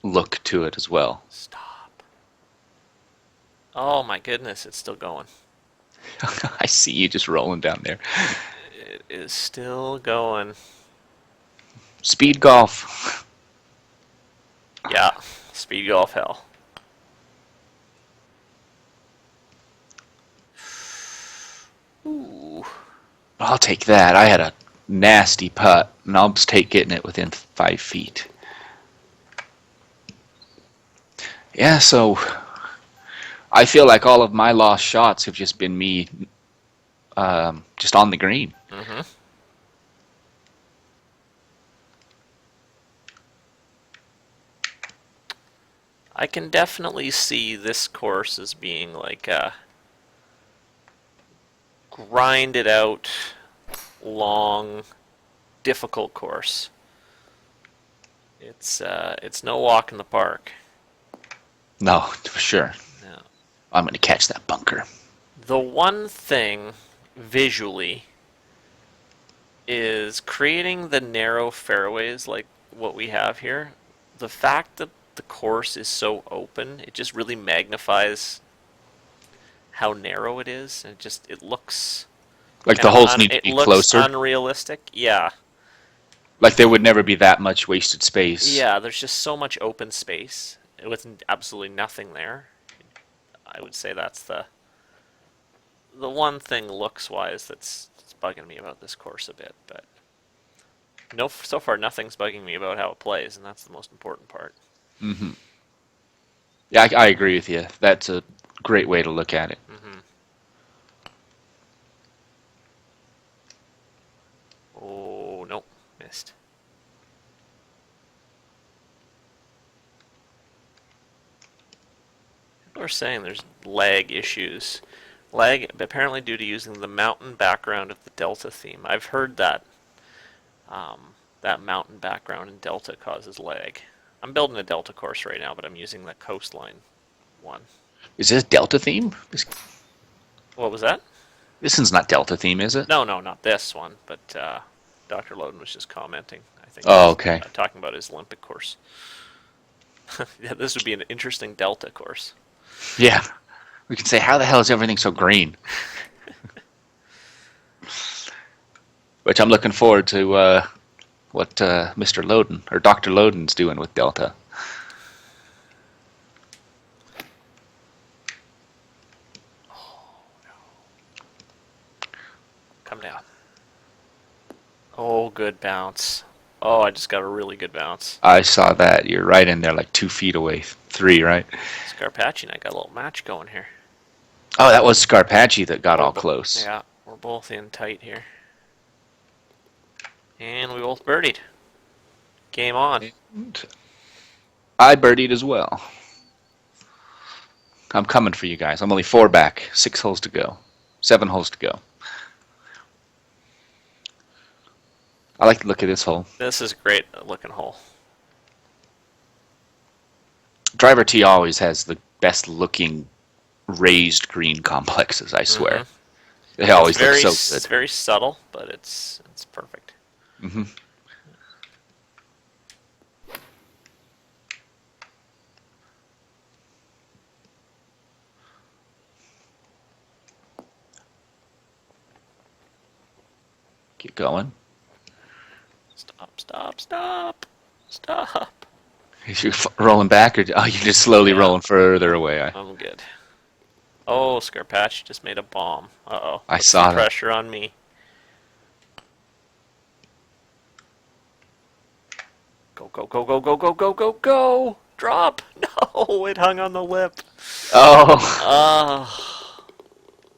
Speaker 2: look to it as well.
Speaker 1: Stop. Oh my goodness, it's still going.
Speaker 2: I see you just rolling down there.
Speaker 1: It is still going.
Speaker 2: Speed golf.
Speaker 1: Yeah, speed golf hell. Ooh.
Speaker 2: I'll take that. I had a nasty putt, and I'll just take getting it within 5 feet. Yeah, so I feel like all of my lost shots have just been me just on the green.
Speaker 1: Mm-hmm. I can definitely see this course as being like a grinded out, long, difficult course. It's no walk in the park.
Speaker 2: No, for sure.
Speaker 1: Yeah.
Speaker 2: I'm going to catch that bunker.
Speaker 1: The one thing visually is creating the narrow fairways like what we have here. The fact that the course is so open, it just really magnifies how narrow it is. And it looks
Speaker 2: Like
Speaker 1: kind
Speaker 2: the
Speaker 1: of
Speaker 2: holes need to
Speaker 1: it
Speaker 2: be
Speaker 1: looks
Speaker 2: closer.
Speaker 1: unrealistic. Yeah.
Speaker 2: Like there would never be that much wasted space.
Speaker 1: Yeah, there's just so much open space with absolutely nothing there. I would say that's the one thing looks wise that's bugging me about this course a bit, but no, so far nothing's bugging me about how it plays, and that's the most important part.
Speaker 2: Hmm. Yeah, I agree with you. That's a great way to look at it.
Speaker 1: Mm-hmm. Oh no, missed. People are saying there's lag issues. Lag apparently due to using the mountain background of the Delta theme. I've heard that that mountain background in Delta causes lag. I'm building a Delta course right now, but I'm using the coastline one.
Speaker 2: Is this Delta theme?
Speaker 1: What was that?
Speaker 2: This one's not Delta theme, is it?
Speaker 1: No, not this one, but Dr. Loden was just commenting. I think
Speaker 2: Oh, okay.
Speaker 1: talking about his Olympic course. Yeah, this would be an interesting Delta course.
Speaker 2: Yeah. We can say, how the hell is everything so green? Which I'm looking forward to what Mr. Loden or Dr. Loden's doing with Delta.
Speaker 1: Come down. Oh, good bounce. Oh, I just got a really good bounce.
Speaker 2: I saw that. You're right in there, like 2 feet away. 3, right?
Speaker 1: Scarpacci and I got a little match going here.
Speaker 2: Oh, that was Scarpacci that got
Speaker 1: We're
Speaker 2: all close.
Speaker 1: Yeah, we're both in tight here. And we both birdied. Game on.
Speaker 2: And I birdied as well. I'm coming for you guys. I'm only 4 back. 6 holes to go. 7 holes to go. I like to look at this hole.
Speaker 1: This is a great looking hole.
Speaker 2: Driver T always has the best looking raised green complexes, I swear. They always look so
Speaker 1: It's
Speaker 2: good.
Speaker 1: very subtle, but it's perfect.
Speaker 2: Mm-hmm. Get going.
Speaker 1: Stop, stop, stop, stop.
Speaker 2: Is you rolling back, or you're just slowly
Speaker 1: Yeah.
Speaker 2: rolling further away?
Speaker 1: I'm good. Oh, Scarpacci just made a bomb. Uh-oh.
Speaker 2: I
Speaker 1: Put
Speaker 2: saw
Speaker 1: some
Speaker 2: that.
Speaker 1: pressure on me. Go, go, go, go, go, go, go, go, go! Drop! No, it hung on the lip.
Speaker 2: Oh,
Speaker 1: Oh,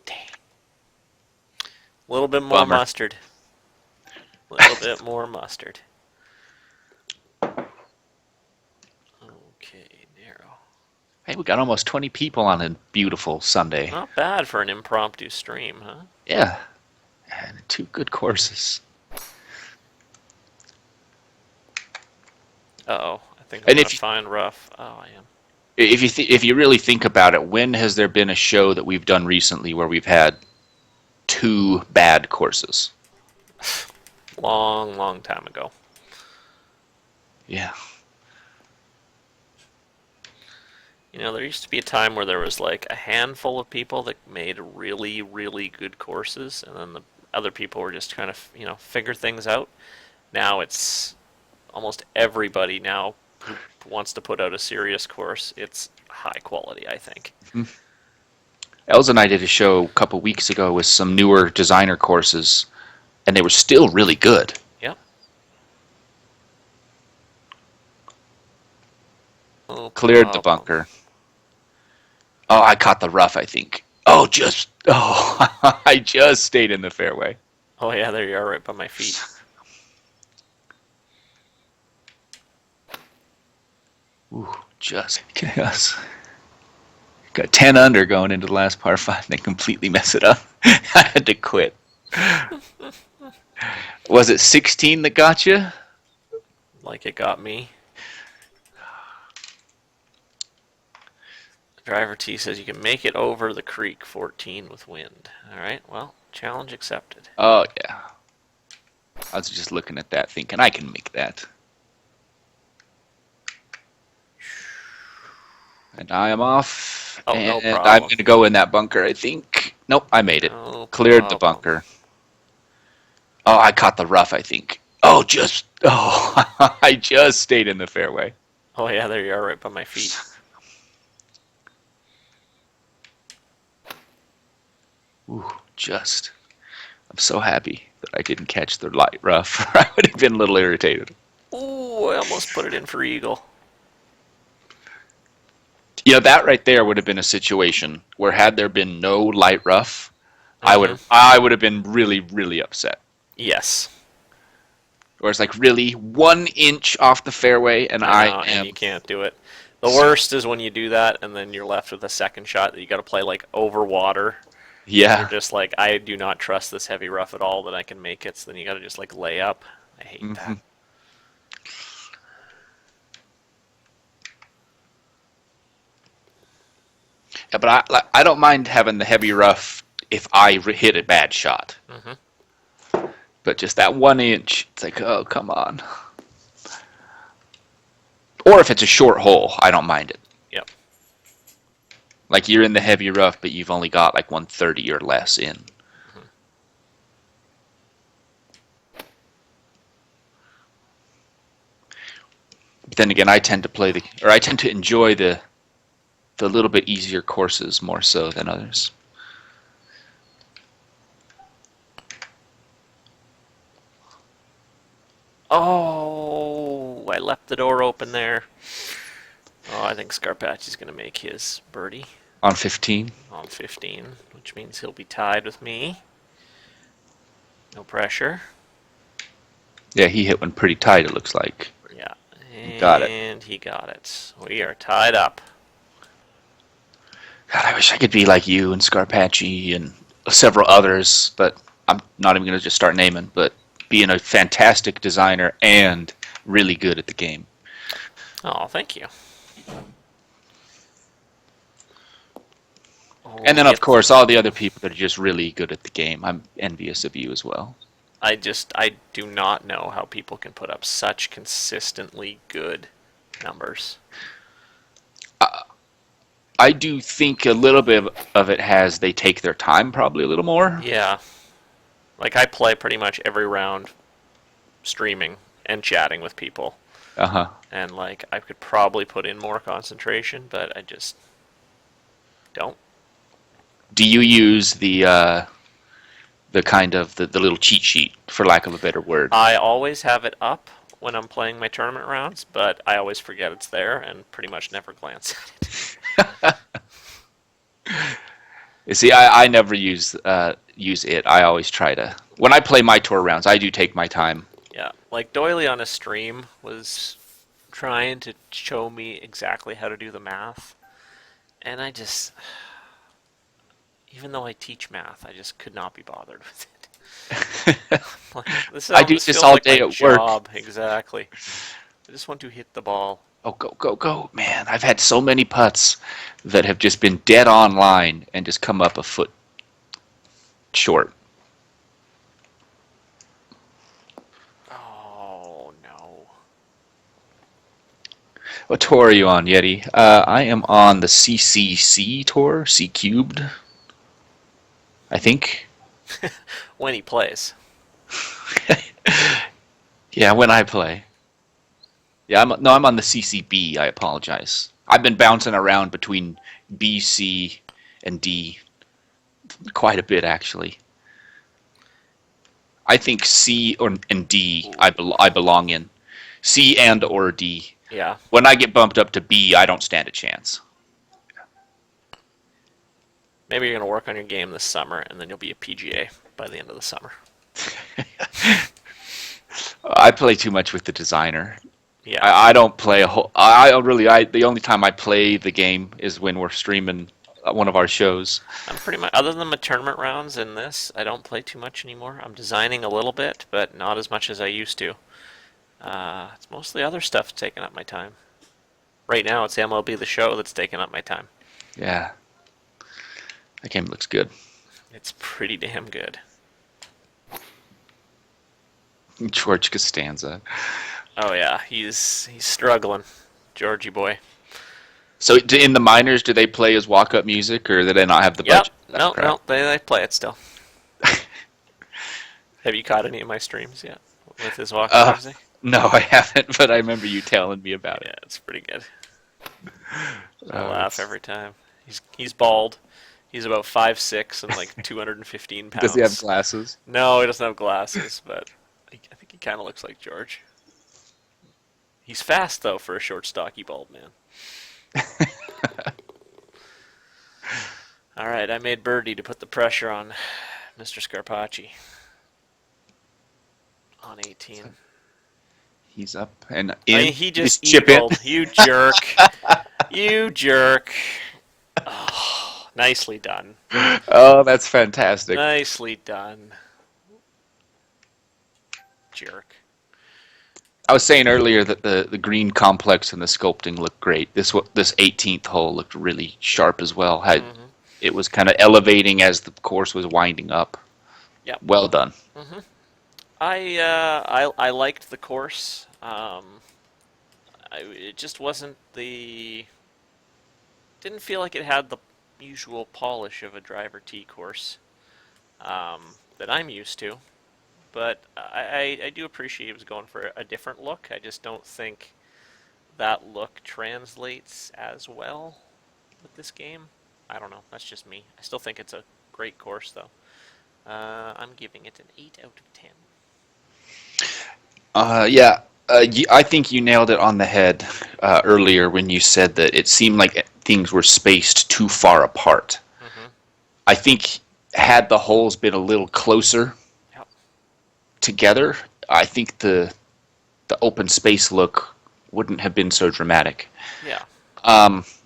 Speaker 1: dang. A little bit more
Speaker 2: bummer.
Speaker 1: mustard. A little bit more mustard. Okay, narrow.
Speaker 2: Hey, we got almost 20 people on a beautiful Sunday.
Speaker 1: Not bad for an impromptu stream, huh?
Speaker 2: Yeah, and 2 good courses.
Speaker 1: Uh-oh. I think I'm
Speaker 2: And
Speaker 1: going
Speaker 2: if
Speaker 1: to find rough. Oh, I am.
Speaker 2: if you really think about it, when has there been a show that we've done recently where we've had 2 bad courses?
Speaker 1: Long, long time ago.
Speaker 2: Yeah.
Speaker 1: You know, there used to be a time where there was like a handful of people that made really, really good courses, and then the other people were just trying to, figure things out. Now it's almost everybody now who wants to put out a serious course. It's high quality, I think.
Speaker 2: Els and I did a show a couple weeks ago with some newer designer courses, and they were still really good.
Speaker 1: Yep. No
Speaker 2: Cleared the
Speaker 1: problem.
Speaker 2: bunker. Oh, I caught the rough, I think. Oh, I just stayed in the fairway.
Speaker 1: Oh yeah, there you are, right by my feet.
Speaker 2: Ooh, just chaos. Got 10 under going into the last par 5, and they completely mess it up. I had to quit. Was it 16 that got you?
Speaker 1: Like it got me. Driver T says you can make it over the creek 14 with wind. Alright, well, challenge accepted.
Speaker 2: Oh, yeah. I was just looking at that thinking, I can make that. And I am off.
Speaker 1: Oh,
Speaker 2: and
Speaker 1: no
Speaker 2: I'm
Speaker 1: problem.
Speaker 2: going to go in that bunker, I think. Nope, I made it.
Speaker 1: No
Speaker 2: Cleared the
Speaker 1: problem.
Speaker 2: bunker. Oh, I caught the rough, I think. Oh, I just stayed in the fairway.
Speaker 1: Oh yeah, there you are, right by my feet.
Speaker 2: Ooh, just. I'm so happy that I didn't catch the light rough. I would have been a little irritated.
Speaker 1: Ooh, I almost put it in for eagle.
Speaker 2: You know, that right there would have been a situation where had there been no light rough, I would have been really, really upset.
Speaker 1: Yes.
Speaker 2: Where it's like really 1 inch off the fairway, and
Speaker 1: I know,
Speaker 2: I
Speaker 1: and
Speaker 2: am.
Speaker 1: you can't do it. The worst is when you do that, and then you're left with a second shot that you got to play like over water.
Speaker 2: Yeah.
Speaker 1: You're just like, I do not trust this heavy rough at all that I can make it. So then you got to just like lay up. I hate that.
Speaker 2: Yeah, but I don't mind having the heavy rough if I hit a bad shot. But just that 1 inch, it's like, oh, come on. Or if it's a short hole, I don't mind it.
Speaker 1: Yep.
Speaker 2: Like you're in the heavy rough, but you've only got like 130 or less in. then again, I tend to enjoy the little bit easier courses more so than others.
Speaker 1: Oh, I left the door open there. Oh, I think Scarpacci's going to make his birdie
Speaker 2: On 15.
Speaker 1: on 15, which means he'll be tied with me. No pressure.
Speaker 2: Yeah, he hit one pretty tight, it looks like.
Speaker 1: Yeah,
Speaker 2: Got it.
Speaker 1: and he got it. We are tied up.
Speaker 2: God, I wish I could be like you and Scarpacci and several others, but I'm not even going to just start naming, but being a fantastic designer and really good at the game.
Speaker 1: Oh, thank you.
Speaker 2: And
Speaker 1: Oh,
Speaker 2: then, of
Speaker 1: get.
Speaker 2: course, all the other people that are just really good at the game. I'm envious of you as well.
Speaker 1: I do not know how people can put up such consistently good numbers.
Speaker 2: I do think a little bit of it has they take their time probably a little more.
Speaker 1: Yeah, like I play pretty much every round streaming and chatting with people,
Speaker 2: Uh-huh.
Speaker 1: and like I could probably put in more concentration, but I just don't.
Speaker 2: Do you use the kind of the little cheat sheet, for lack of a better word?
Speaker 1: I always have it up when I'm playing my tournament rounds, but I always forget it's there and pretty much never glance at it.
Speaker 2: You see, I never use it. I always try to when I play my tour rounds. I do take my time.
Speaker 1: Yeah, like Doily on a stream was trying to show me exactly how to do the math, and I just, even though I teach math, I just could not be bothered with it. Like,
Speaker 2: I do
Speaker 1: this
Speaker 2: this
Speaker 1: feels
Speaker 2: all
Speaker 1: like
Speaker 2: day
Speaker 1: my
Speaker 2: at work.
Speaker 1: job, exactly. I just want to hit the ball.
Speaker 2: Oh, go, go, go, man! I've had so many putts that have just been dead on line and just come up a foot short.
Speaker 1: Oh no.
Speaker 2: What tour are you on, Yeti? I am on the CCC tour, C cubed, I think.
Speaker 1: When he plays.
Speaker 2: Yeah, when I play. Yeah, I'm on the CCB. I apologize. I've been bouncing around between B, C, and D quite a bit actually. I think C or and D I belong in. C and or D.
Speaker 1: Yeah.
Speaker 2: When I get bumped up to B, I don't stand a chance.
Speaker 1: Maybe you're going to work on your game this summer, and then you'll be a PGA by the end of the summer.
Speaker 2: I play too much with the designer.
Speaker 1: Yeah.
Speaker 2: I don't play a whole. I really. I the only time I play the game is when we're streaming one of our shows.
Speaker 1: I'm pretty much, other than the tournament rounds and this, I don't play too much anymore. I'm designing a little bit, but not as much as I used to. It's mostly other stuff taking up my time. Right now, it's MLB The Show that's taking up my time.
Speaker 2: Yeah, that game looks good.
Speaker 1: It's pretty damn good.
Speaker 2: George Costanza.
Speaker 1: Oh yeah, he's struggling, Georgie boy.
Speaker 2: So in the minors, do they play as walk-up music, or do they not have the
Speaker 1: Yep.
Speaker 2: budget for that
Speaker 1: No,
Speaker 2: crap?
Speaker 1: no, they play it still. Have you caught any of my streams yet with his walk-up
Speaker 2: Uh,
Speaker 1: music?
Speaker 2: no, I haven't, but I remember you telling me about
Speaker 1: Yeah,
Speaker 2: it.
Speaker 1: it's pretty good. I laugh
Speaker 2: It's-
Speaker 1: every time. He's bald. He's about 5'6" and like 215
Speaker 2: Does he have
Speaker 1: pounds.
Speaker 2: glasses?
Speaker 1: No, he doesn't have glasses, but I think he kind of looks like George. He's fast though for a short, stocky, bald man. All right, I made birdie to put the pressure on Mr. Scarpacci on 18.
Speaker 2: He's up and
Speaker 1: I
Speaker 2: in.
Speaker 1: mean, he just
Speaker 2: chip in.
Speaker 1: eagled. You jerk. You jerk. Oh, nicely done.
Speaker 2: Oh, that's fantastic.
Speaker 1: Nicely done. Jerk.
Speaker 2: I was saying earlier that the green complex and the sculpting looked great. This 18th hole looked really sharp as well.
Speaker 1: Mm-hmm.
Speaker 2: It was kind of elevating as the course was winding up.
Speaker 1: Yep.
Speaker 2: Well done.
Speaker 1: Mm-hmm. I liked the course. It just wasn't the. Didn't feel like it had the usual polish of a driver tee course that I'm used to. But I do appreciate it was going for a different look. I just don't think that look translates as well with this game. I don't know. That's just me. I still think it's a great course, though. I'm giving it an 8 out of 10.
Speaker 2: Yeah, I think you nailed it on the head earlier when you said that it seemed like things were spaced too far apart.
Speaker 1: Mm-hmm.
Speaker 2: I think had the holes been a little closer
Speaker 1: Yep.
Speaker 2: together, I think the open space look wouldn't have been so dramatic.
Speaker 1: Yeah.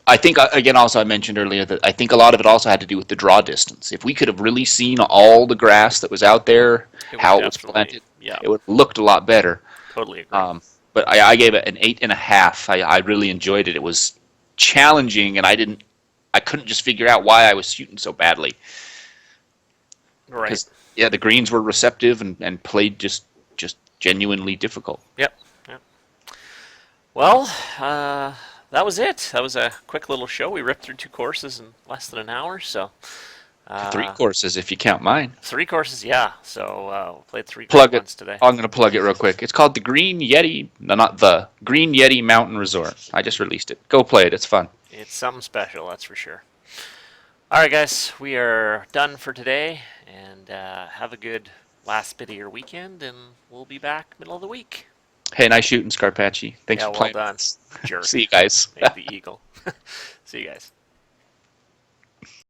Speaker 2: I think again, also I mentioned earlier that I think a lot of it also had to do with the draw distance. If we could have really seen all the grass that was out there,
Speaker 1: It would
Speaker 2: how it was
Speaker 1: definitely.
Speaker 2: planted,
Speaker 1: Yeah.
Speaker 2: it would have looked a lot better.
Speaker 1: Totally agree.
Speaker 2: But I gave it an 8.5. I really enjoyed it. It was challenging, and I couldn't just figure out why I was shooting so badly.
Speaker 1: Right.
Speaker 2: Because yeah, the greens were receptive and played just genuinely difficult.
Speaker 1: Yep. Yep. Well, that was it. That was a quick little show. We ripped through 2 courses in less than an hour. So,
Speaker 2: Three
Speaker 1: uh,
Speaker 2: courses if you count mine.
Speaker 1: 3 courses, yeah. So we played 3 great
Speaker 2: Plug it.
Speaker 1: ones today.
Speaker 2: I'm going to plug it real quick. It's called the Green Yeti. No, not the Green Yeti Mountain Resort. I just released it. Go play it. It's fun.
Speaker 1: It's something special, that's for sure. All right, guys, we are done for today, and have a good last bit of your weekend, and we'll be back middle of the week.
Speaker 2: Hey, nice shooting, Scarpacci. Thanks
Speaker 1: Yeah,
Speaker 2: for
Speaker 1: well
Speaker 2: playing.
Speaker 1: done, jerk.
Speaker 2: See you guys.
Speaker 1: Made the eagle. See you guys.